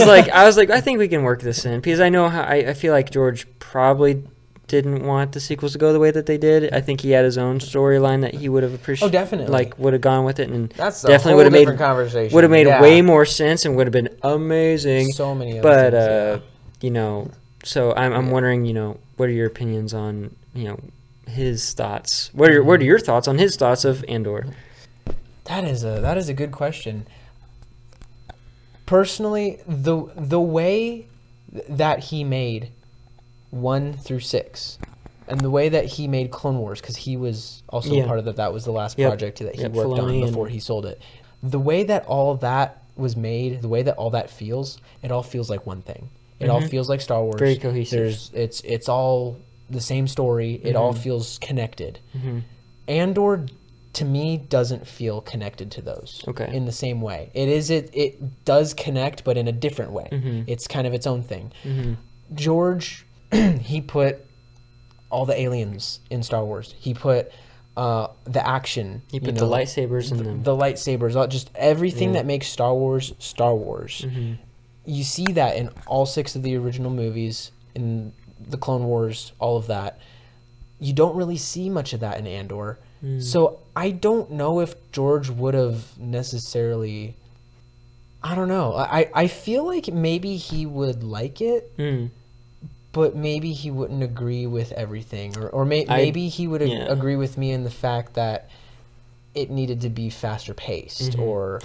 was like, I think we can work this in, because I know how I feel like George probably didn't want the sequels to go the way that they did. I think he had his own storyline that he would have appreciated. Oh, definitely. Like, would have gone with it, and that's definitely would have made conversation. Would have made way more sense and would have been amazing. So many other things, you know, so I'm wondering, you know, what are your opinions on, you know, his thoughts? What are your thoughts on his thoughts of Andor? That is a good question. Personally, the way that he made 1 through 6, and the way that he made Clone Wars, because he was also a part of that was the last project that he worked on before he sold it. The way that all that was made, the way that all that feels, it all feels like one thing. It all feels like Star Wars. Very cohesive. It's all the same story. It all feels connected. Andor, to me, doesn't feel connected to those in the same way. It does connect, but in a different way. It's kind of its own thing. George, he put all the aliens in Star Wars. He put the action. He put the lightsabers in them. The lightsabers, just everything that makes Star Wars Star Wars. You see that in all 6 of the original movies, in the Clone Wars, all of that. you don't really see much of that in Andor. So I don't know if George would have necessarily, I don't know. I feel like maybe he would like it, but maybe he wouldn't agree with everything. Or maybe he would agree with me in the fact that it needed to be faster paced or...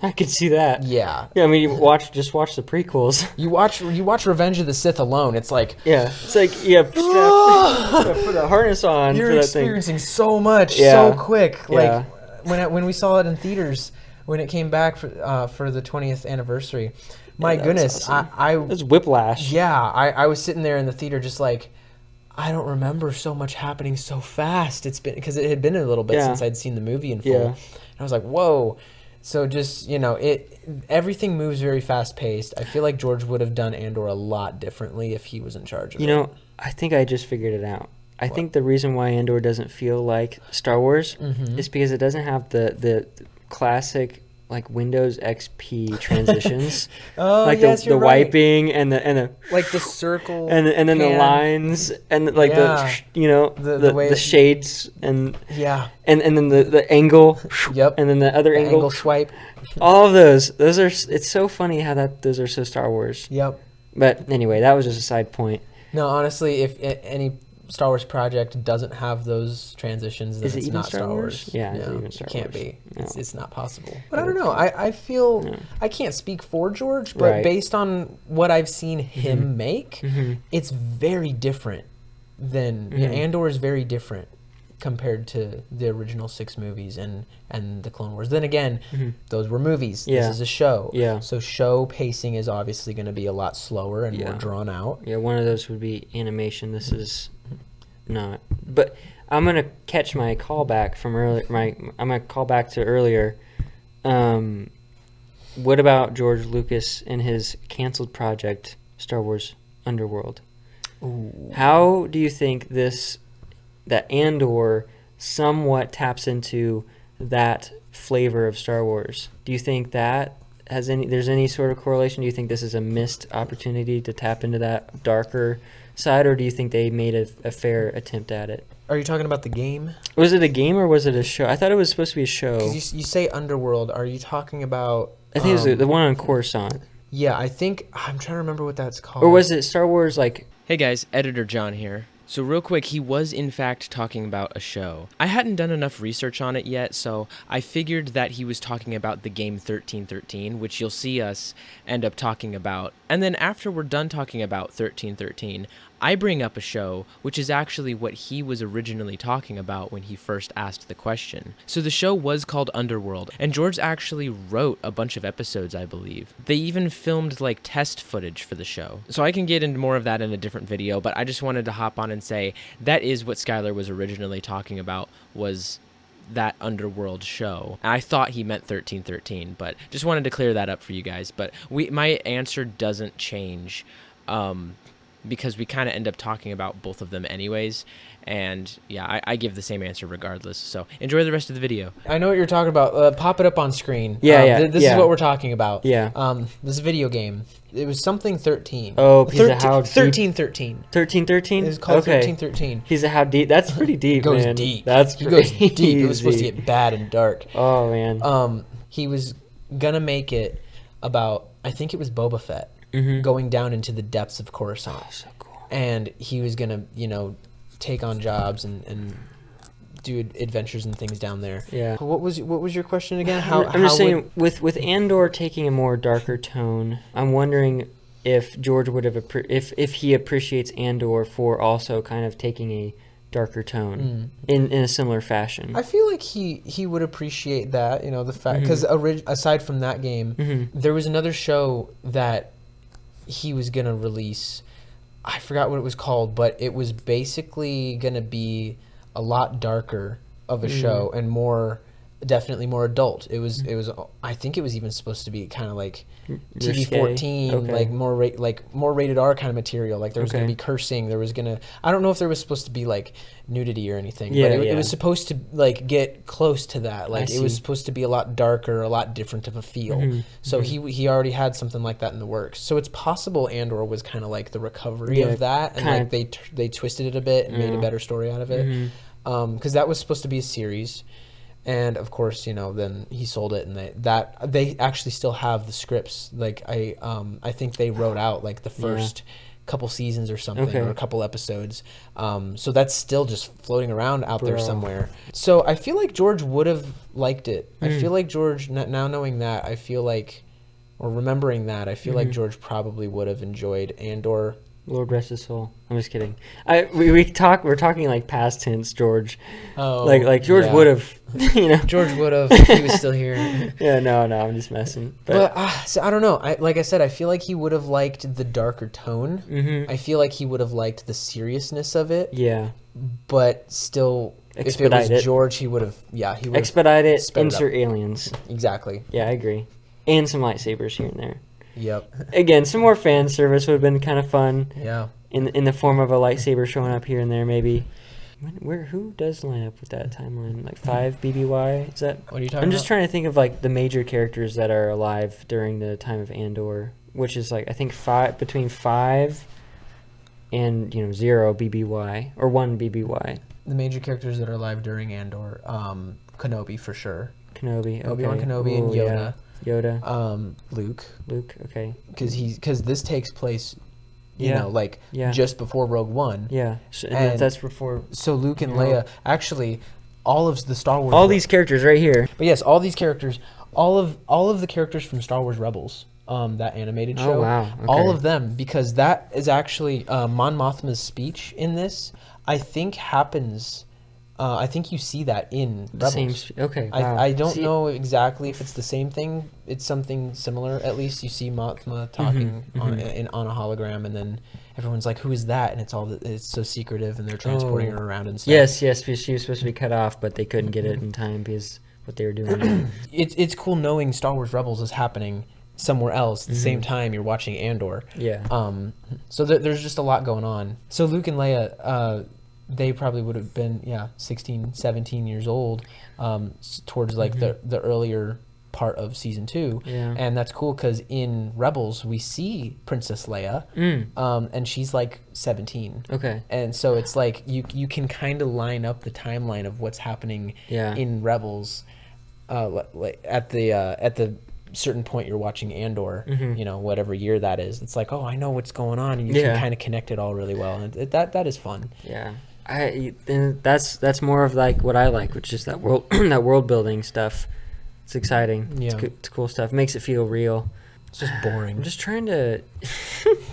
I could see that. Yeah. Yeah, I mean, just watch the prequels. You watch Revenge of the Sith alone. It's like... Yeah. It's like, you have to put a harness on You're for that thing. experiencing so much so quick. Yeah. Like, when we saw it in theaters, when it came back for the 20th anniversary, my goodness, awesome. It was whiplash. Yeah, I was sitting there in the theater just like, I don't remember so much happening so fast. It's been... Because it had been a little bit since I'd seen the movie in full. Yeah. And I was like, whoa... So just, everything moves very fast paced. I feel like George would have done Andor a lot differently if he was in charge of it. I think I just figured it out. I think the reason why Andor doesn't feel like Star Wars is because it doesn't have the classic like Windows XP transitions. The wiping and the like the circle and then the lines and like the shades and and then the angle and then the other angle swipe. All of those are, it's so funny how those are so Star Wars. Yep. But anyway, that was just a side point. No, honestly, if any Star Wars project doesn't have those transitions, then it's not Star Wars. Yeah, it's even Star Wars. It can't be. No. It's not possible. But I don't know. I feel I can't speak for George, but based on what I've seen him make, it's very different than Andor is very different compared to the original 6 movies and the Clone Wars. Then again, those were movies. This is a show. Yeah. So show pacing is obviously going to be a lot slower and more drawn out. Yeah, one of those would be animation. This is not. But I'm gonna catch my callback from earlier. I'm gonna call back to earlier. What about George Lucas and his canceled project, Star Wars Underworld? Ooh. How do you think that Andor somewhat taps into that flavor of Star Wars? Do you think that there's any sort of correlation? Do you think this is a missed opportunity to tap into that darker side, or do you think they made a fair attempt at it? Are you talking about the game? Was it a game or was it a show? I thought it was supposed to be a show. 'Cause you say Underworld. Are you talking about... I think it was the one on Coruscant. Yeah, I'm trying to remember what that's called. Or was it Star Wars like... Hey guys, Editor John here. So real quick, he was in fact talking about a show. I hadn't done enough research on it yet, so I figured that he was talking about the game 1313, which you'll see us end up talking about. And then after we're done talking about 1313, I bring up a show, which is actually what he was originally talking about when he first asked the question. So the show was called Underworld, and George actually wrote a bunch of episodes, I believe. They even filmed like test footage for the show. So I can get into more of that in a different video, but I just wanted to hop on and say that is what Skylor was originally talking about, was that Underworld show. And I thought he meant 1313, but just wanted to clear that up for you guys. But my answer doesn't change, because we kind of end up talking about both of them anyways. And yeah, I give the same answer regardless. So enjoy the rest of the video. I know what you're talking about. Pop it up on screen. This is what we're talking about. Yeah. This video game. It was something 13. Oh, piece of how deep. 1313. 1313? It was called 1313. Piece of how deep. That's pretty deep, It goes man. deep. That's He goes deep. It was crazy. supposed to get bad and dark. Oh, man. He was gonna make it about, I think it was Boba Fett, going down into the depths of Coruscant. Oh, so cool. And he was gonna, take on jobs and do adventures and things down there. Yeah. What was your question again? I'm just saying, with Andor taking a more darker tone, I'm wondering if George would have if he appreciates Andor for also kind of taking a darker tone in a similar fashion. I feel like he would appreciate that, the fact, because aside from that game, there was another show that he was gonna release. I forgot what it was called, but it was basically gonna be a lot darker of a show and more definitely more adult. It was I think it was even supposed to be kind of like Risque. TV-14, Okay. like more rated R kind of material. Like there was Okay. going to be cursing. There was I don't know if there was supposed to be like nudity or anything, Yeah, but it yeah. was supposed to like get close to that. Like it was see. supposed to be a lot darker, a lot different of a feel. Mhm, So mhm. he already had something like that in the works. So it's possible Andor was kind of like the recovery Yeah, of that, and kinda- like they twisted it a bit and made a Yeah. better story out of it. Mhm. Because that was supposed to be a series, and of course, then he sold it, and they actually still have the scripts. Like I think they wrote out like the first couple seasons or something, Okay. or a couple episodes. So that's still just floating around out there Bro. somewhere. So I feel like George would have liked it. I Mm. feel like George, now knowing that, I feel like, or remembering that, I feel like Mhm. George probably would have enjoyed Andor. Lord rest his soul. I'm just kidding. We're talking like past tense, George. Oh, Like George yeah. would have, George would have if he was still here. Yeah, no, I'm just messing. But so I don't know. Like I said, I feel like he would have liked the darker tone. Mhm. I feel like he would have liked the seriousness of it. Yeah. But still, if it Expedite was it. George, he would have. Yeah, he would have. Expedite it. sped it up. Insert aliens. Exactly. Yeah, I agree. And some lightsabers here and there. Yep. Again, some more fan service would have been kind of fun Yeah. in the form of a lightsaber showing up here and there, maybe. Who does line up with that timeline? Like 5 BBY? Is that? What are you talking I'm just about? trying to think of like the major characters that are alive during the time of Andor, which is like I think between 5 and 0 BBY or 1 BBY. The major characters that are alive during Andor, Kenobi for sure. Kenobi, okay. Obi-Wan Kenobi and Ooh, Yoda. yeah. Yoda, Luke, Luke, okay. because this takes place, Yeah. like Yeah. just before Rogue One. Yeah, so, And that's before So Luke and Yeah. Leia, actually, all of the Star Wars. all these characters right here. But yes, all these characters, all of the characters from Star Wars Rebels, that animated show. Oh, wow, All okay. of them, because that is actually Mon Mothma's speech in this. I think happens. I think you see that in The Rebels. same. Okay, wow. I don't See- know exactly if it's the same thing. It's something similar. At least you see Mothma talking on a hologram, and then everyone's like, "Who is that?" And it's so secretive, and they're transporting Oh. her around and stuff. Yes, because she was supposed to be cut off, but they couldn't get it in time because what they were doing. It's cool knowing Star Wars Rebels is happening somewhere else at the same time you're watching Andor. Yeah. So there's just a lot going on. So Luke and Leia, they probably would have been 16, 17 years old towards like the earlier part of season 2. Yeah. And that's cool because in Rebels we see Princess Leia, and she's like 17. Okay. And so it's like you can kind of line up the timeline of what's happening Yeah. in Rebels, like at the certain point you're watching Andor, whatever year that is. It's like, oh, I know what's going on, and you Yeah. can kind of connect it all really well, and that is fun. Yeah. And that's more of like what I like, which is that world that world building stuff. It's exciting. Yeah. It's cool stuff. Makes it feel real. It's just boring I'm just trying to.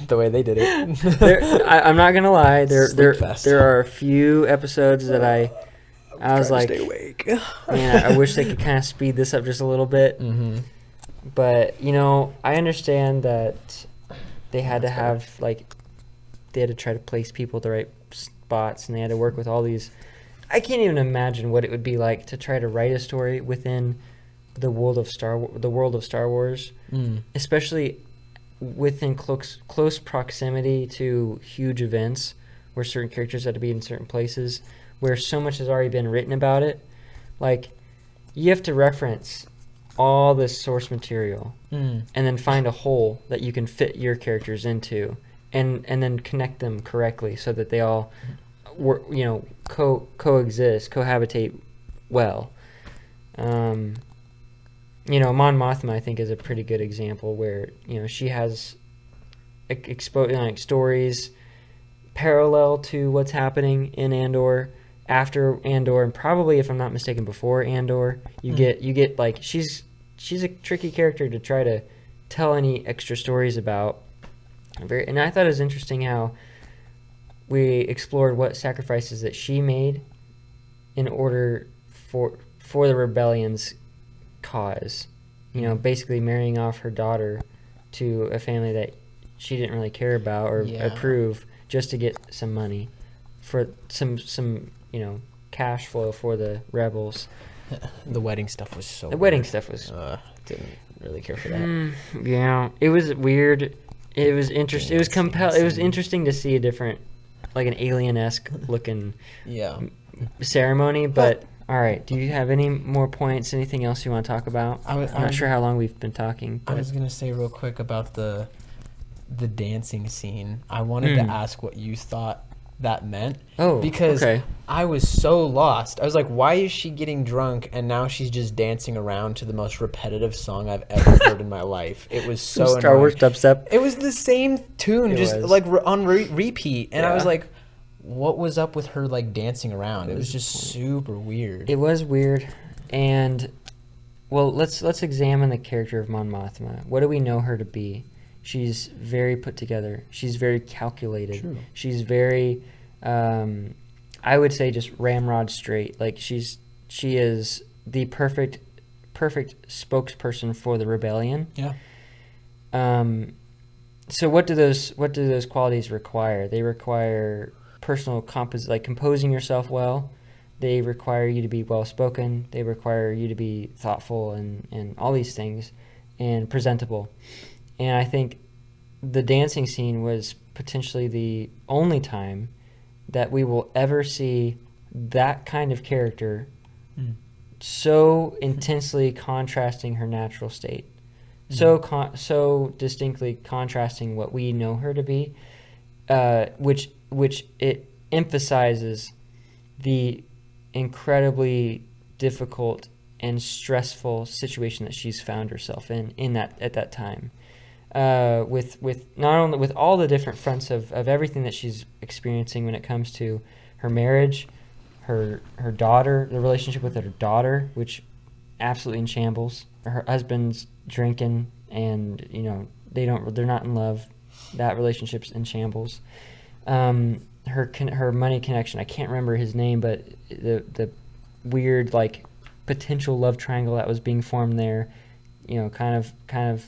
the way they did it. I'm not gonna lie. Sleep fest. There are a few episodes that I was like, stay awake. man, I wish they could kind of speed this up just a little bit. Mm-hmm. But I understand that they had to have they had to try to place people at the right spots, and they had to work with all these. I can't even imagine what it would be like to try to write a story within the world of Star Wars, especially within close proximity to huge events, where certain characters had to be in certain places, where so much has already been written about it. Like, you have to reference all this source material and then find a hole that you can fit your characters into, and then connect them correctly so that they all cohabitate well. Mon Mothma, I think, is a pretty good example where she has stories parallel to what's happening in Andor, after Andor, and probably, if I'm not mistaken, before Andor. You get like she's a tricky character to try to tell any extra stories about. And I thought it was interesting how we explored what sacrifices that she made in order for the rebellion's cause. Basically marrying off her daughter to a family that she didn't really care about or approve, just to get some money for some cash flow for the rebels. The wedding stuff was so The wedding weird. stuff was... Didn't really care for that. Yeah, it was weird. It was interesting. It was It was interesting to see a different, like an alien-esque looking Yeah. ceremony. But all right, do you have any more points? Anything else you want to talk about? I'm not sure how long we've been talking. I was gonna say real quick about the dancing scene. I wanted to ask what you thought that meant. Oh, because okay. I was so lost. I was like, why is she getting drunk and now she's just dancing around to the most repetitive song I've ever heard in my life? It was so Star Wars dubstep. It was the same tune, It just was. like on repeat, and I was Yeah. like, what was up with her like dancing around? It was just super weird. It was weird, and well, let's examine the character of Mon Mothma. What do we know her to be? She's very put together. She's very calculated. True. She's very, I would say, just ramrod straight. Like she is the perfect spokesperson for the rebellion. Yeah. So what do those qualities require? They require personal composing yourself well. They require you to be well spoken. They require you to be thoughtful and all these things, and presentable. And I think the dancing scene was potentially the only time that we will ever see that kind of character so intensely contrasting her natural state, so distinctly contrasting what we know her to be, which it emphasizes the incredibly difficult and stressful situation that she's found herself in that at that time, with not only with all the different fronts of everything that she's experiencing when it comes to her marriage, her daughter, the relationship with her daughter, which absolutely in shambles. Her husband's drinking, and they're not in love. That relationship's in shambles. Her money connection, I can't remember his name, but the weird like potential love triangle that was being formed there, kind of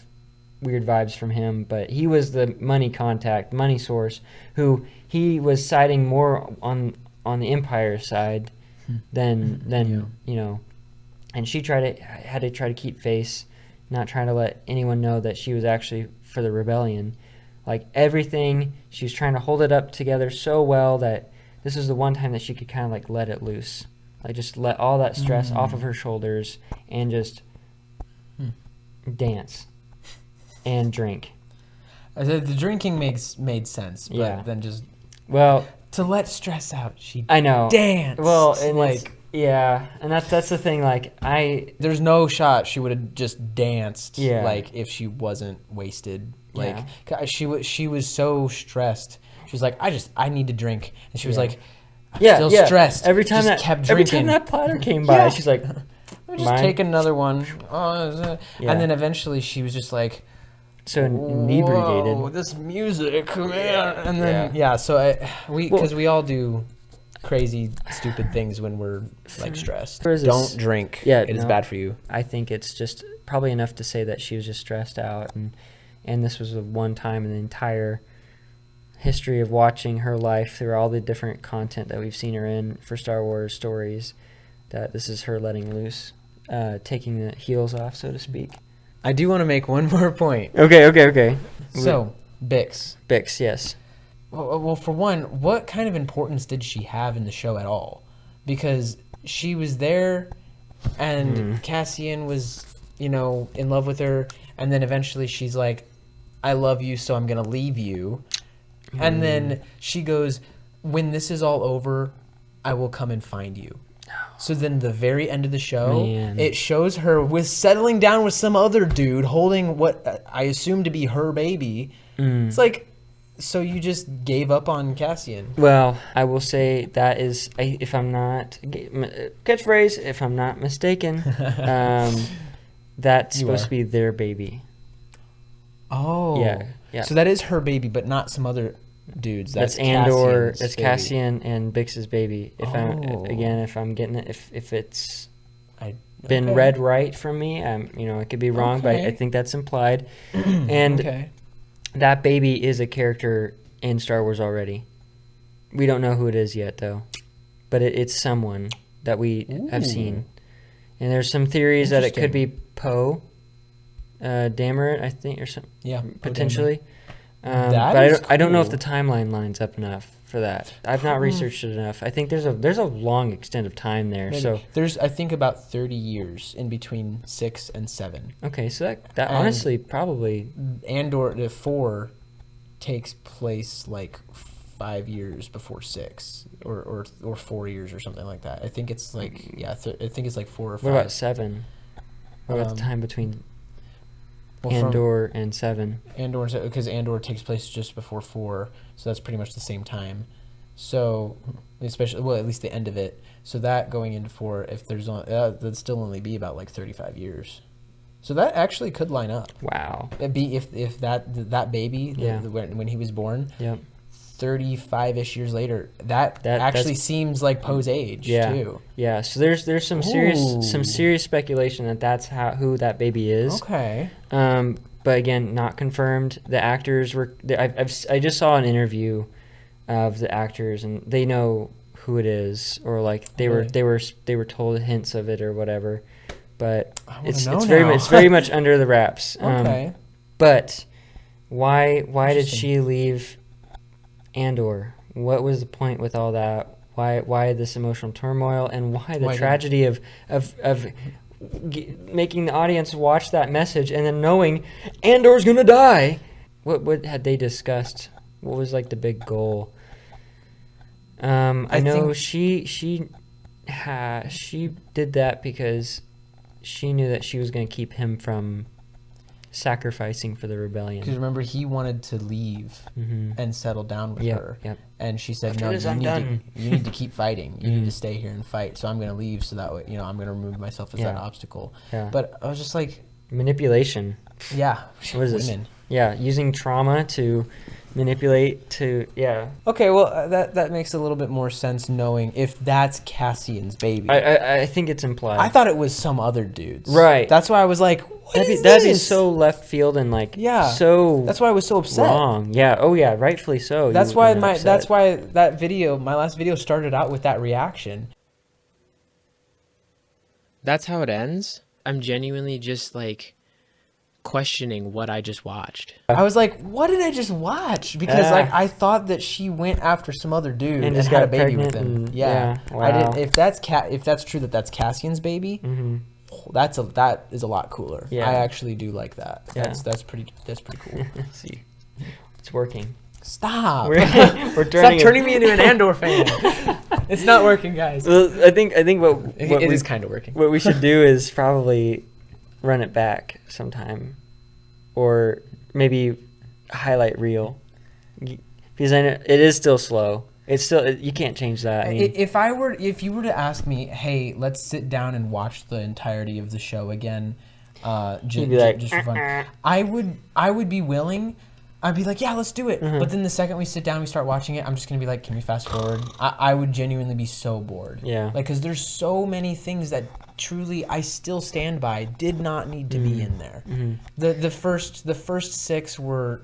weird vibes from him. But he was the money source, who he was siding more on the Empire side than and she had to try to keep face, not trying to let anyone know that she was actually for the rebellion. Like everything, she was trying to hold it up together so well that this was the one time that she could kind of like let it loose, like just let all that stress off of her shoulders and just dance and drink. The drinking made sense, but then just to let stress out, she I know danced. Well, and like and that's the thing. Like there's no shot she would have just danced. Yeah. Like if she wasn't wasted. Like she was so stressed. She was like, I need to drink, and she was like, still stressed. Every time kept drinking. that platter came by, she's like, just take another one. And then eventually she was just like, so inebriated. Whoa, this music, man. And then so because we all do crazy, stupid things when we're like stressed. Don't drink. Yeah, it is bad for you. I think it's just probably enough to say that she was just stressed out, and this was the one time in the entire history of watching her life through all the different content that we've seen her in for Star Wars stories, that this is her letting loose, taking the heels off, so to speak. I do want to make one more point. Okay. So, Bix, yes. Well, for one, what kind of importance did she have in the show at all? Because she was there, and Cassian was, in love with her, and then eventually she's like, I love you, so I'm going to leave you. And then she goes, when this is all over, I will come and find you. So then the very end of the show, it shows her with settling down with some other dude holding what I assume to be her baby. It's like, so you just gave up on Cassian. Well, I will say that is, if I'm not, catchphrase, if I'm not mistaken, that's supposed to be their baby. Oh. Yeah. So that is her baby, but not some other dudes. That's Andor. Cassian's That's baby. Cassian and Bix's baby. If I'm getting it, if it's been read right from me, it could be wrong, but I think that's implied. And that baby is a character in Star Wars already. We don't know who it is yet, though, but it's someone that we have seen. And there's some theories that it could be Poe Dameron, I think, or something. Yeah, potentially. That but is I don't know if cool. the timeline lines up enough for that. I've not researched it enough. I think there's a long extent of time there. Maybe. So There's, I think, about 30 years in between 6 and 7. okay, so that And honestly probably Andor, the 4 takes place like 5 years before 6, or 4 years or something like that. I think it's like I think it's like 4 or 5. what about 7? What about the time between Andor and 7? Andor, because Andor takes place just before 4, so that's pretty much the same time. So, especially, well, at least the end of it. So that going into 4, if there's that'd still only be about like 35 years. So that actually could line up. Wow. It'd be if that baby, when he was born, Yep. 35-ish years later, that actually seems like Poe's age too. Yeah. So there's some serious speculation that that's who that baby is. Okay. But again, not confirmed. The actors were. I just saw an interview of the actors, and they know who it is, or like they were told hints of it or whatever. But it's very much under the wraps. Okay. But why did she leave Andor? What was the point with all that? Why this emotional turmoil, and why the tragedy of making the audience watch that message and then knowing Andor's gonna die? What had they discussed? What was like the big goal? I know she did that because she knew that she was going to keep him from sacrificing for the rebellion. Because remember, he wanted to leave and settle down with her. Yep. And she said, After no, this, you need to keep fighting. You need to stay here and fight. So I'm going to leave so that way, I'm going to remove myself as that obstacle. Yeah. But I was just like... Manipulation. Yeah. What is this? Women. Yeah, using trauma to manipulate to... Yeah. Okay, well, that makes a little bit more sense knowing if that's Cassian's baby. I think it's implied. I thought it was some other dude's. Right. That's why I was like, that'd be so left field and like so that's why I was so upset. Wrong. Yeah. Oh yeah, rightfully so. That's why that video, my last video, started out with that reaction. That's how it ends? I'm genuinely just like questioning what I just watched. I was like, what did I just watch? Because like I thought that she went after some other dude and just had a got baby with pregnant him. Yeah. Wow. I didn't, if that's true that Cassian's baby, that is a lot cooler. Yeah. I actually do like that. Yeah. That's pretty cool. See, it's working. Stop. We're turning me into an Andor fan. It's not working, guys. Well, I think what it is kind of working. What we should do is probably run it back sometime, or maybe highlight reel, because I know it is still slow. It's still, you can't change that. I mean, if you were to ask me, hey, let's sit down and watch the entirety of the show again, just for fun, I would be willing. I'd be like, yeah, let's do it. But then the second we sit down, we start watching it, I'm just gonna be like, can we fast forward? I would genuinely be so bored. Yeah. Like, because there's so many things that truly I still stand by did not need to be in there. The first 6 were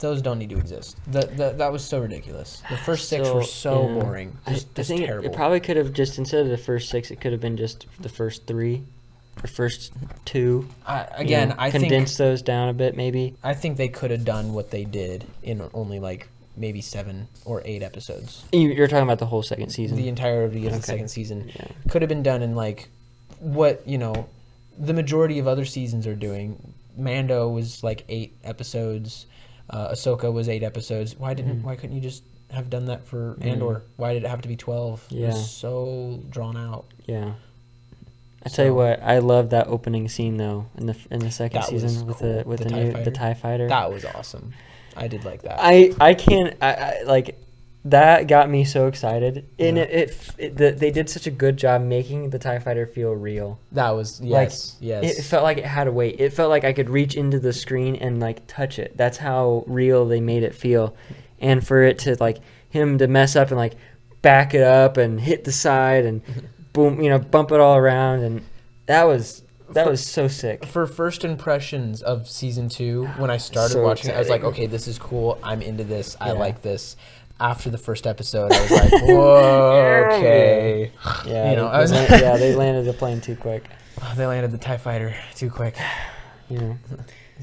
those don't need to exist. That was so ridiculous. The first 6 were so boring. Just I think terrible. it probably could have just, instead of the first 6, it could have been just the first 3 or first 2. I condense those down a bit, maybe. I think they could have done what they did in only like maybe 7 or 8 episodes. You're talking about the whole second season. The entirety of the second season could have been done in like what the majority of other seasons are doing. Mando was like 8 episodes. Ahsoka was 8 episodes. Why couldn't you just have done that for Andor? Why did it have to be 12? Yeah. It was so drawn out. Yeah. I tell you what, I love that opening scene though in the second season with the TIE fighter. That was awesome. I did like that. I like that got me so excited, and they did such a good job making the TIE fighter feel real. That was yes. It felt like it had a weight. It felt like I could reach into the screen and like touch it. That's how real they made it feel, and for it to like him to mess up and like back it up and hit the side and boom, bump it all around, and that was so sick. For first impressions of season 2, when I started watching it, I was like, okay, this is cool. I'm into this. I like this. after the first episode, I was like, whoa, okay. Yeah, You know, they landed the plane too quick. They landed the TIE fighter too quick. You know.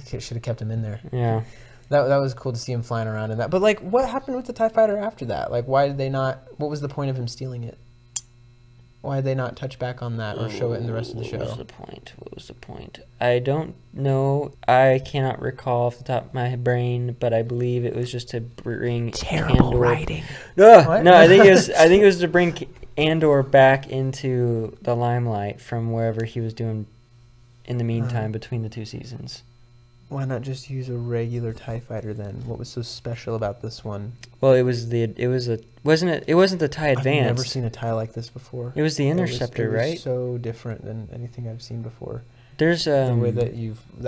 Should have kept him in there. Yeah. That was cool to see him flying around in that. But like, what happened with the TIE fighter after that? Like, why did they not? What was the point of him stealing it? Why did they not touch back on that or show it in the rest of the show? What was the point? I don't know. I cannot recall off the top of my brain, but I believe it was just to bring Terrible Andor. writing. No, I think it was to bring Andor back into the limelight from wherever he was doing in the meantime between the 2 seasons. Why not just use a regular TIE fighter then? What was so special about this one? Well, it wasn't the TIE Advanced. I've never seen a TIE like this before. It was the Interceptor, it was right? So different than anything I've seen before. There's The way that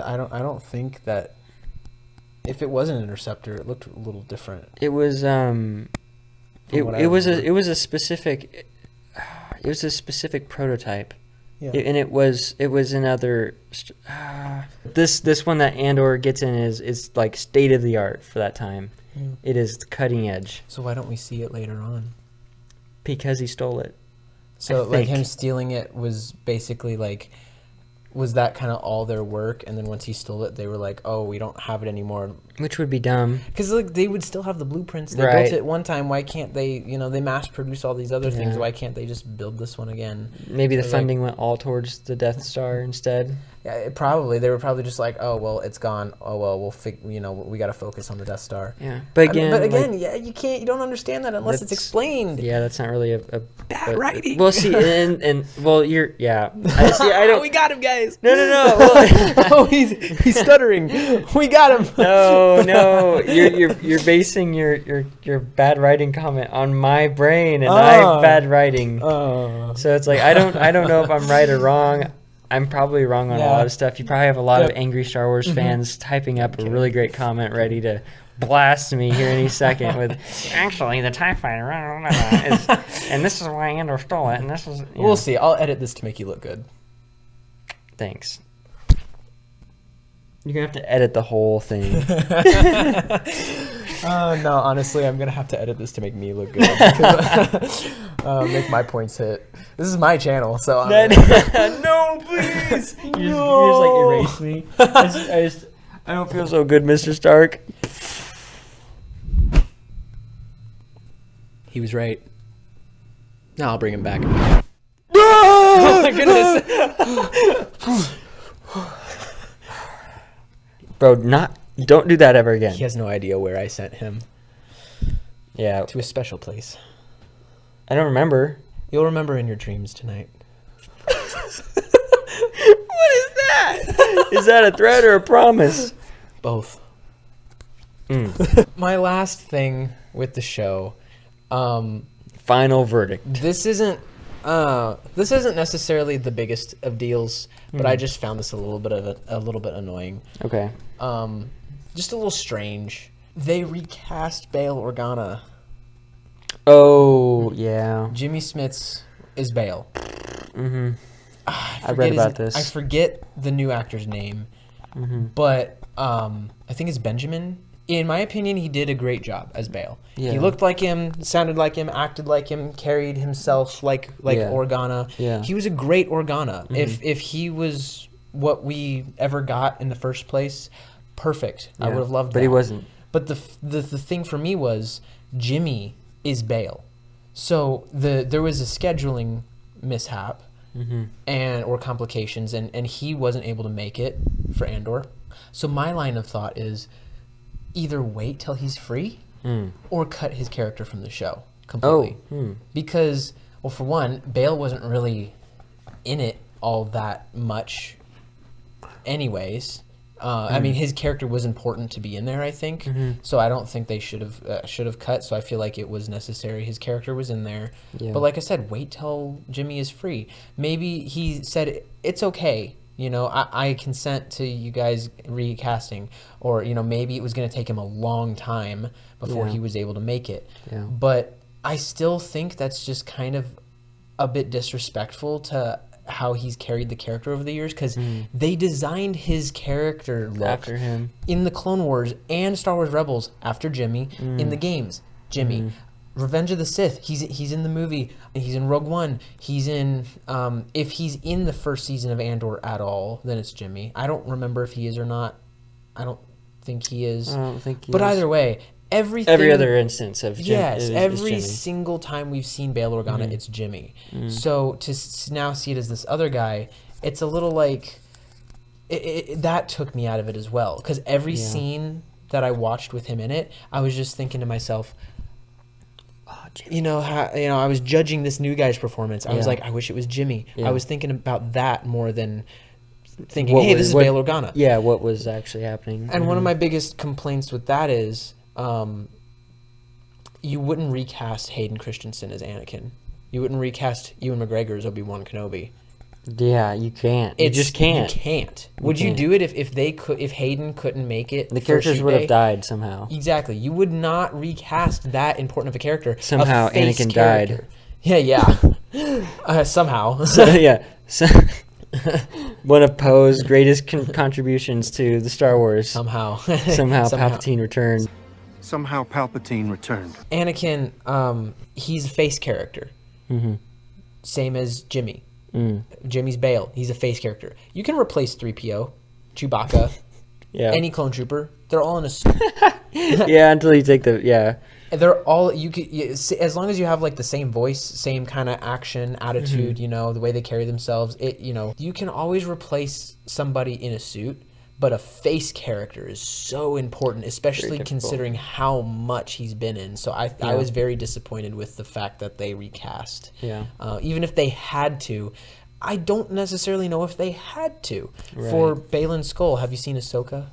I don't think that if it was an Interceptor, it looked a little different. it was it was a specific prototype. Yeah. And it was another this one that Andor gets in is like state of the art for that time. Yeah. It is cutting edge So why don't we see it later on? because he stole it. So I like think. him stealing it was basically like, was that kind of all their work? And then once he stole it, they were like, oh, we don't have it anymore. Which would be dumb. Because like they would still have the blueprints. They Right. built it one time. Why can't they? They mass produce all these other things. Yeah. Why can't they just build this one again? Maybe the So, like- funding went all towards the Death Star instead. Yeah, they were probably just like, oh well, it's gone. Oh well, we got to focus on the Death Star. Yeah, but I mean, again, yeah, you don't understand that unless it's That's- explained. yeah, that's not really a Bad writing. Well, see, and well, I don't. We got him, guys. No. Well, Oh, he's stuttering. We got him. no, you're basing your bad writing comment on my brain, and I have bad writing. Oh. So it's like I don't know if I'm right or wrong. I'm probably wrong on a lot of stuff. You probably have a lot of angry Star Wars fans typing up a really great comment ready to blast me here any second with, actually, the TIE Fighter, and this is why Andor stole it, and this is... We'll see. I'll edit this to make you look good. Thanks. You're going to have to edit the whole thing. No, honestly, I'm going to have to edit this to make me look good. Because, make my points hit. This is my channel, so... No, please! You just like erase me. I don't feel so good, Mr. Stark. He was right. Now I'll bring him back. Oh my goodness! Bro, don't do that ever again. He has no idea where I sent him. Yeah, To a special place. I don't remember. You'll remember in your dreams tonight. What is that? Is that a threat or a promise? Both. My last thing with the show... Final verdict. This isn't necessarily the biggest of deals, but I just found this a little bit annoying. Okay. Just a little strange. They recast Bail Organa. Oh, yeah. Jimmy Smits is Bail. Mm-hmm. I read about I this. forget the new actor's name, but I think it's Benjamin. In my opinion, he did a great job as Bail. Yeah. He looked like him, sounded like him, acted like him, carried himself like Yeah. Organa. Yeah. He was a great Organa. If he was what we ever got in the first place, perfect. I Yeah. would have loved that. But he wasn't. But the thing for me was Jimmy is Bail. So there was a scheduling mishap or complications, and he wasn't able to make it for Andor. So my line of thought is either wait till he's free or cut his character from the show completely. Because, well, for one, Bail wasn't really in it all that much anyways. I mean, his character was important to be in there, I think. So I don't think they should have cut. So I feel like it was necessary. His character was in there. Yeah. But like I said, wait till Jimmy is free. Maybe he said, it's okay. I consent to you guys recasting. Or, maybe it was going to take him a long time before Yeah. he was able to make it. Yeah. But I still think that's just kind of a bit disrespectful to how he's carried the character over the years, because they designed his character look After him. in the Clone Wars and Star Wars Rebels after Jimmy in the games. Jimmy. Mhm. Revenge of the Sith, he's in the movie. He's in Rogue One. He's in, if he's in the first season of Andor at all, then it's Jimmy. I don't remember if he is or not. I don't think he is. I don't think he But is. either way, everything. Every other instance of Jim, Yes, is every Jimmy. single time we've seen Bail Organa, it's Jimmy. So to now see it as this other guy, it's a little like that took me out of it as well. Because every scene that I watched with him in it, I was just thinking to myself, Jimmy. I was judging this new guy's performance. I was like, I wish it was Jimmy. Yeah. I was thinking about that more than thinking, hey, this is Bail Organa. Yeah, what was actually happening. And one of my biggest complaints with that is you wouldn't recast Hayden Christensen as Anakin. You wouldn't recast Ewan McGregor as Obi-Wan Kenobi. Yeah, you can't. You just can't. You can't. Would you do it if they could? If Hayden couldn't make it, The for characters shoot would day? have died somehow. Exactly. You would not recast that important of a character. Somehow a face Anakin character. died. Yeah. Somehow. So, yeah. So, one of Poe's greatest contributions to the Star Wars. Somehow. Somehow Palpatine returned. Somehow Palpatine returned. Anakin, he's a face character. Mm-hmm. Same as Jimmy. Jimmy's Bail. He's a face character. You can replace 3PO, Chewbacca, Yeah. any clone trooper. They're all in a suit. Yeah, until you take the They're all as long as you have like the same voice, same kind of action, attitude, the way they carry themselves. You can always replace somebody in a suit, but a face character is so important, especially considering how much he's been in. So I was very disappointed with the fact that they recast. Yeah. Even if they had to, I don't necessarily know if they had to. For Baylan Skoll, have you seen Ahsoka?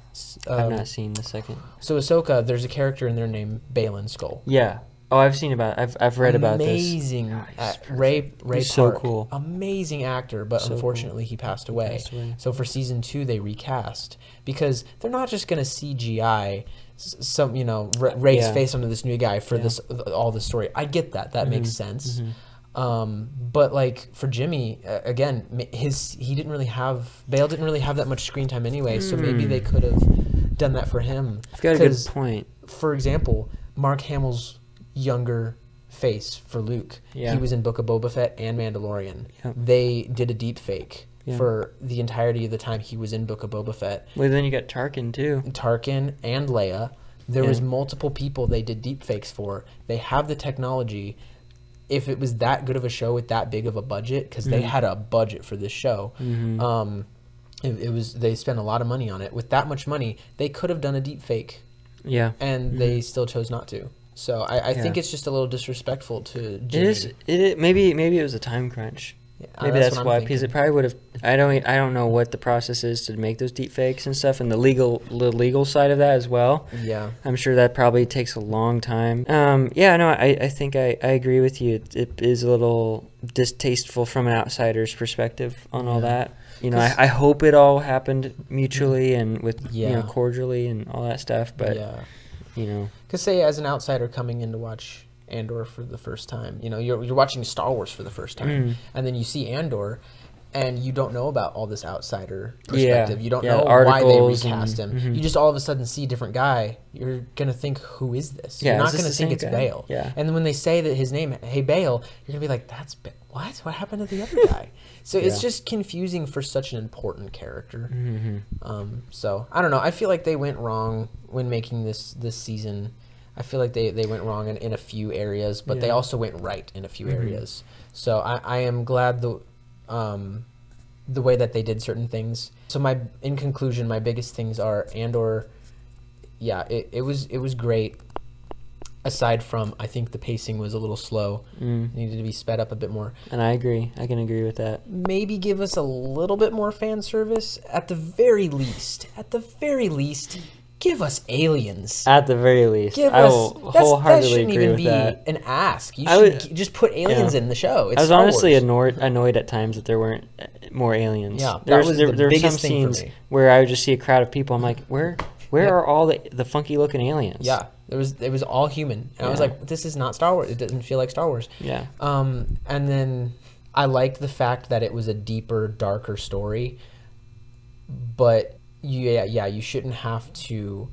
I've not seen the second. So Ahsoka, there's a character in there named Baylan Skoll. Yeah. Oh, I've seen I've read about this. Amazing. Ray He's Park. so cool. Amazing actor, but unfortunately he passed away. So for season 2 they recast because they're not just going to CGI some Ray's face onto this new guy for all this story. I get that. That makes sense. But like for Jimmy, again, Bail didn't really have that much screen time anyway, so maybe they could have done that for him. You've got a good point. For example, Mark Hamill's younger face for Luke. Yeah. He was in Book of Boba Fett and Mandalorian. Yep. They did a deep fake Yeah. for the entirety of the time he was in Book of Boba Fett. Well, then you got Tarkin too. Tarkin and Leia. There was multiple people they did deep fakes for. They have the technology. If it was that good of a show with that big of a budget, because they had a budget for this show, they spent a lot of money on it. With that much money, they could have done a deep fake. Yeah. And they still chose not to. So I think it's just a little disrespectful to Jimmy. It is. Maybe it was a time crunch. Yeah, Maybe that's what I'm why, thinking. because it probably would have. I don't know what the process is to make those deep fakes and stuff, and the legal side of that as well. Yeah. I'm sure that probably takes a long time. I think I agree with you. It is a little distasteful from an outsider's perspective on all that. I hope it all happened mutually and with cordially and all that stuff. But because say as an outsider coming in to watch Andor for the first time, you're watching Star Wars for the first time, and then you see Andor, and you don't know about all this outsider perspective. You don't know why they recast him. You just all of a sudden see a different guy. You're gonna think, who is this? Yeah, you're not is this gonna the think same it's guy? Bail. Yeah. And then when they say that his name, hey Bail, you're gonna be like, what? What happened to the other guy? So it's just confusing for such an important character. So I don't know. I feel like they went wrong when making this season. I feel like they went wrong in a few areas, but they also went right in a few areas. So I am glad the way that they did certain things. So in conclusion, my biggest things are Andor. Yeah, it was great. Aside from, I think the pacing was a little slow. It needed to be sped up a bit more. And I agree. I can agree with that. Maybe give us a little bit more fan service at the very least. Give us aliens. At the very least, Give I us. will wholeheartedly That shouldn't agree even with be that. an ask. You I should would- just put aliens in the show. It's I was Star honestly Wars. annoyed at times that there weren't more aliens. Yeah, that there was the were biggest some thing for scenes me. where I would just see a crowd of people. I'm like, where are all the funky looking aliens? Yeah, it was all human, and I was like, this is not Star Wars. It doesn't feel like Star Wars. Yeah. And then I liked the fact that it was a deeper, darker story. But you shouldn't have to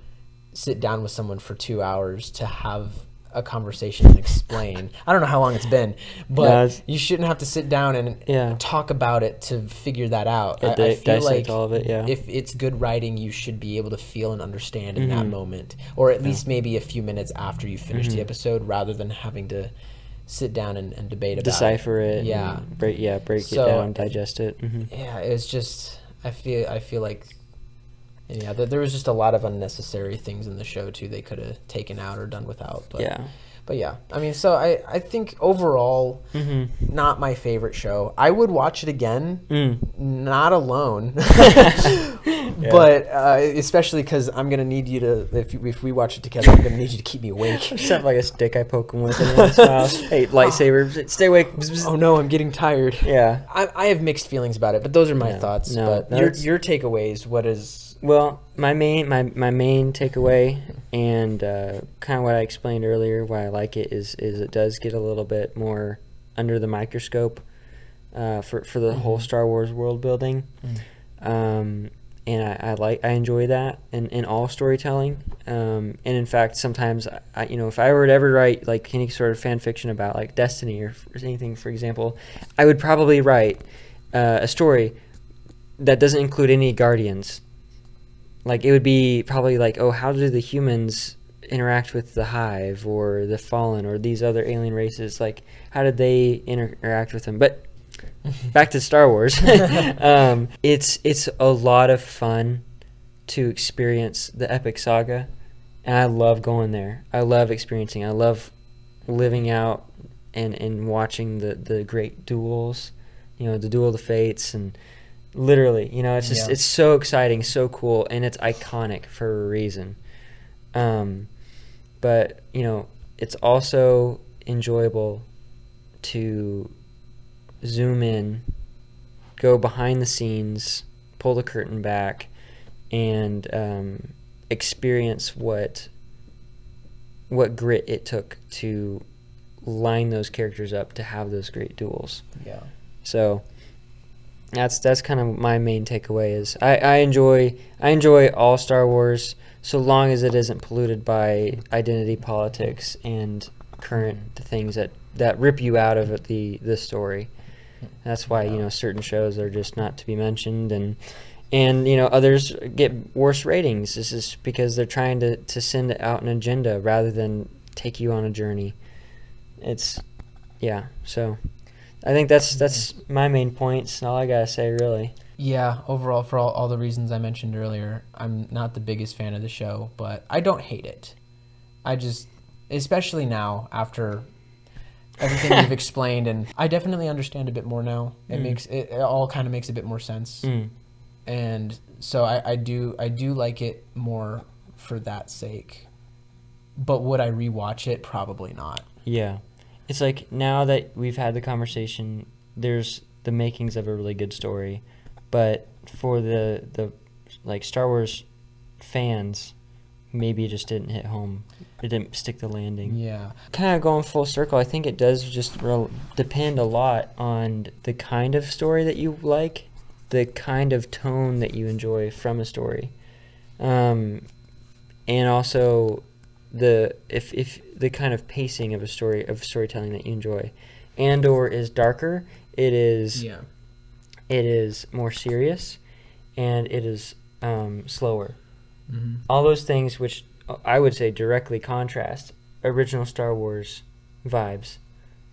sit down with someone for 2 hours to have a conversation and explain. I don't know how long it's been, but No, you shouldn't have to sit down and talk about it to figure that out. I feel like all of it, if it's good writing, you should be able to feel and understand in that moment, or at least maybe a few minutes after you finish the episode, rather than having to sit down and debate about decipher it. Yeah. Break it down, digest it. Yeah, it's just I feel like there was just a lot of unnecessary things in the show too. They could have taken out or done without. But yeah, I mean, so I think overall, not my favorite show. I would watch it again, not alone, but especially because I'm gonna need you to, if we watch it together, I'm gonna need you to keep me awake. Just have like a stick I poke him with every once in a while. Hey, lightsaber, stay awake. Oh no, I'm getting tired. Yeah, I have mixed feelings about it, but those are my thoughts. No, but your takeaways, what is? Well, my main takeaway, and kind of what I explained earlier, why I like it is it does get a little bit more under the microscope for the whole Star Wars world building, and I enjoy that in all storytelling, and in fact sometimes if I were to ever write like any sort of fan fiction about like Destiny or anything, for example, I would probably write a story that doesn't include any Guardians. Like, it would be probably like, oh, how do the humans interact with the Hive or the Fallen or these other alien races? Like, how did they interact with them? But back to Star Wars. It's a lot of fun to experience the epic saga, and I love going there. I love experiencing. I love living out and watching the great duels, the Duel of the Fates, and literally, it's just it's so exciting, so cool, and it's iconic for a reason. But it's also enjoyable to zoom in, go behind the scenes, pull the curtain back, and experience what grit it took to line those characters up to have those great duels. Yeah. So that's kind of my main takeaway is I enjoy all Star Wars so long as it isn't polluted by identity politics and current things that rip you out of the story. That's why certain shows are just not to be mentioned, and others get worse ratings. This is because they're trying to send out an agenda rather than take you on a journey. So I think that's my main points, and all I gotta say, really. Yeah, overall, for all the reasons I mentioned earlier, I'm not the biggest fan of the show, but I don't hate it. I just, especially now, after everything you've explained, and I definitely understand a bit more now. It all kind of makes a bit more sense. And so I do like it more for that sake. But would I rewatch it? Probably not. Yeah. It's like, now that we've had the conversation, there's the makings of a really good story, but for the like Star Wars fans, maybe it just didn't hit home. It didn't stick the landing. Yeah. Kind of going full circle, I think it does just depend a lot on the kind of story that you like, the kind of tone that you enjoy from a story, and also if the kind of pacing of storytelling that you enjoy. Andor is darker. It is more serious, and it is slower. All those things which I would say directly contrast original Star Wars vibes.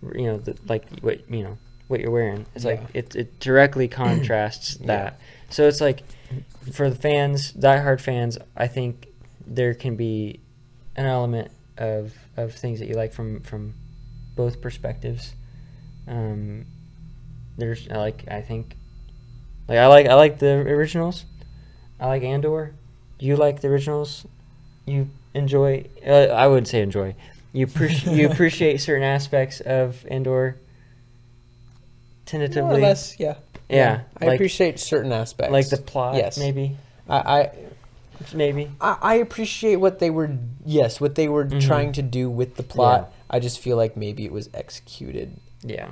Like what you're wearing. It's like it directly contrasts that. So it's like, for the fans, diehard fans, I think there can be an element of things that you like from both perspectives. There's I like the originals. I like Andor. You like the originals. You enjoy. I would say enjoy. You appreciate certain aspects of Andor. Tentatively, more or less, yeah. Yeah, I appreciate certain aspects, like the plot. Yes, maybe. I appreciate what they were trying to do with the plot. I just feel like maybe it was executed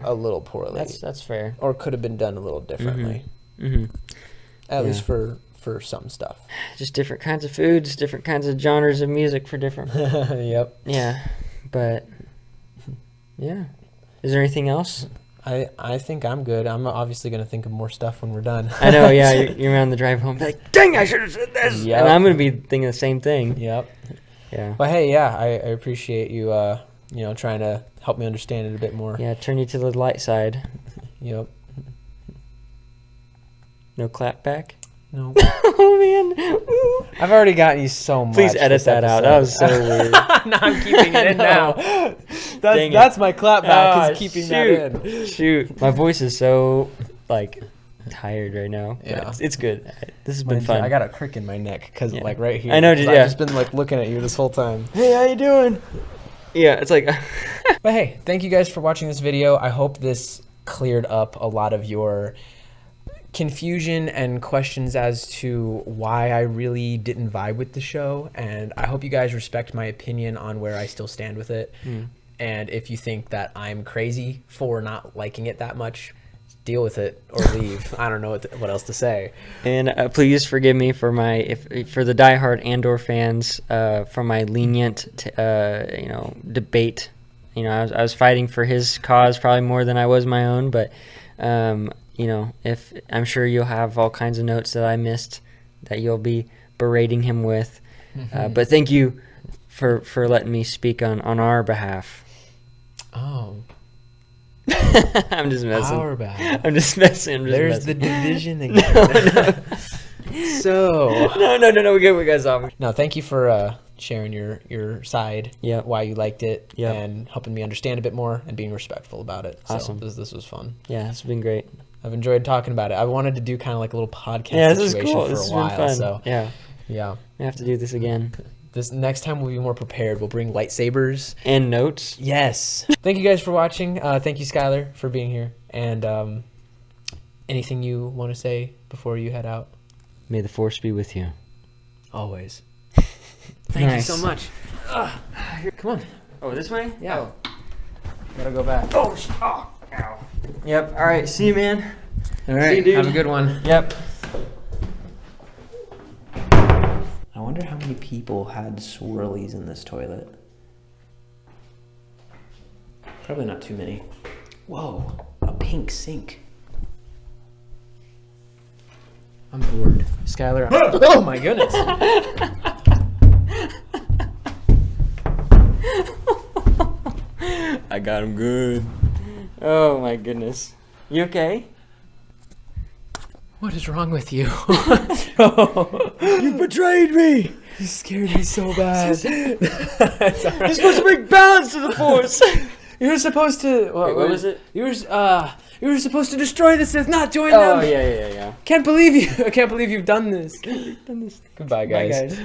a little poorly. That's fair. Or could have been done a little differently. At least for some stuff. Just different kinds of foods, different kinds of genres of music for different. Yep. Yeah. But yeah, is there anything else? I think I'm good. I'm obviously going to think of more stuff when we're done. I know, yeah. You're on the drive home, like, dang, I should have said this. Yep. And I'm gonna be thinking the same thing. Yep. Yeah. But hey, yeah, I appreciate you, trying to help me understand it a bit more. Yeah. Turn you to the light side. Yep. No clap back. No. Oh man. Ooh. I've already gotten you so much. Please edit this that out. episode. That was so weird. No, I'm keeping it in now. Dang it. That's my clap back. Oh, Is keeping shoot. that in. Shoot, my voice is so tired right now. Yeah. It's good. This has been fun. I got a crick in my neck because Yeah. right here. I know, 'cause yeah. I've just been looking at you this whole time. Hey, how you doing? Yeah, it's like. But hey, thank you guys for watching this video. I hope this cleared up a lot of your confusion and questions as to why I really didn't vibe with the show, and I hope you guys respect my opinion on where I still stand with it. And if you think that I'm crazy for not liking it that much, deal with it or leave. I don't know what else to say. And please forgive me for for the diehard Andor fans for my lenient debate. I was fighting for his cause probably more than I was my own, but if I'm sure you'll have all kinds of notes that I missed that you'll be berating him with. But thank you for letting me speak on our behalf. Oh. I'm just messing. Our bad. I'm just messing. There's the division again. So. No. We got off. No, thank you for sharing your side, Yep. why you liked it, Yep. and helping me understand a bit more and being respectful about it. Awesome. So this was fun. Yeah, it's been great. I've enjoyed talking about it. I wanted to do kind of like a little podcast Yeah, this is situation cool. for This a has while. been fun. So Yeah, yeah, we have to do this again. this next time we'll be more prepared. We'll bring lightsabers. And notes. Yes. Thank you guys for watching. Thank you, Skylor, for being here. And anything you want to say before you head out? May the force be with you. Always. Thank Nice. you so much. Come on. Oh, this way? Yeah. Gotta go back. Oh, ow. Yep. All right. See you, man. All right. See you, dude. Have a good one. Yep. I wonder how many people had swirlies in this toilet. Probably not too many. Whoa, a pink sink. I'm bored. Skylor. Oh my goodness. I got him good. Oh my goodness. You okay? What is wrong with you? You betrayed me. You scared me so bad. That's all right. You're supposed to bring balance to the force. You were supposed to. Wait, what was it? You were supposed to destroy the Sith, not join Oh them. yeah. Can't believe you. I can't believe you've done this. Goodbye, Bye, guys. guys.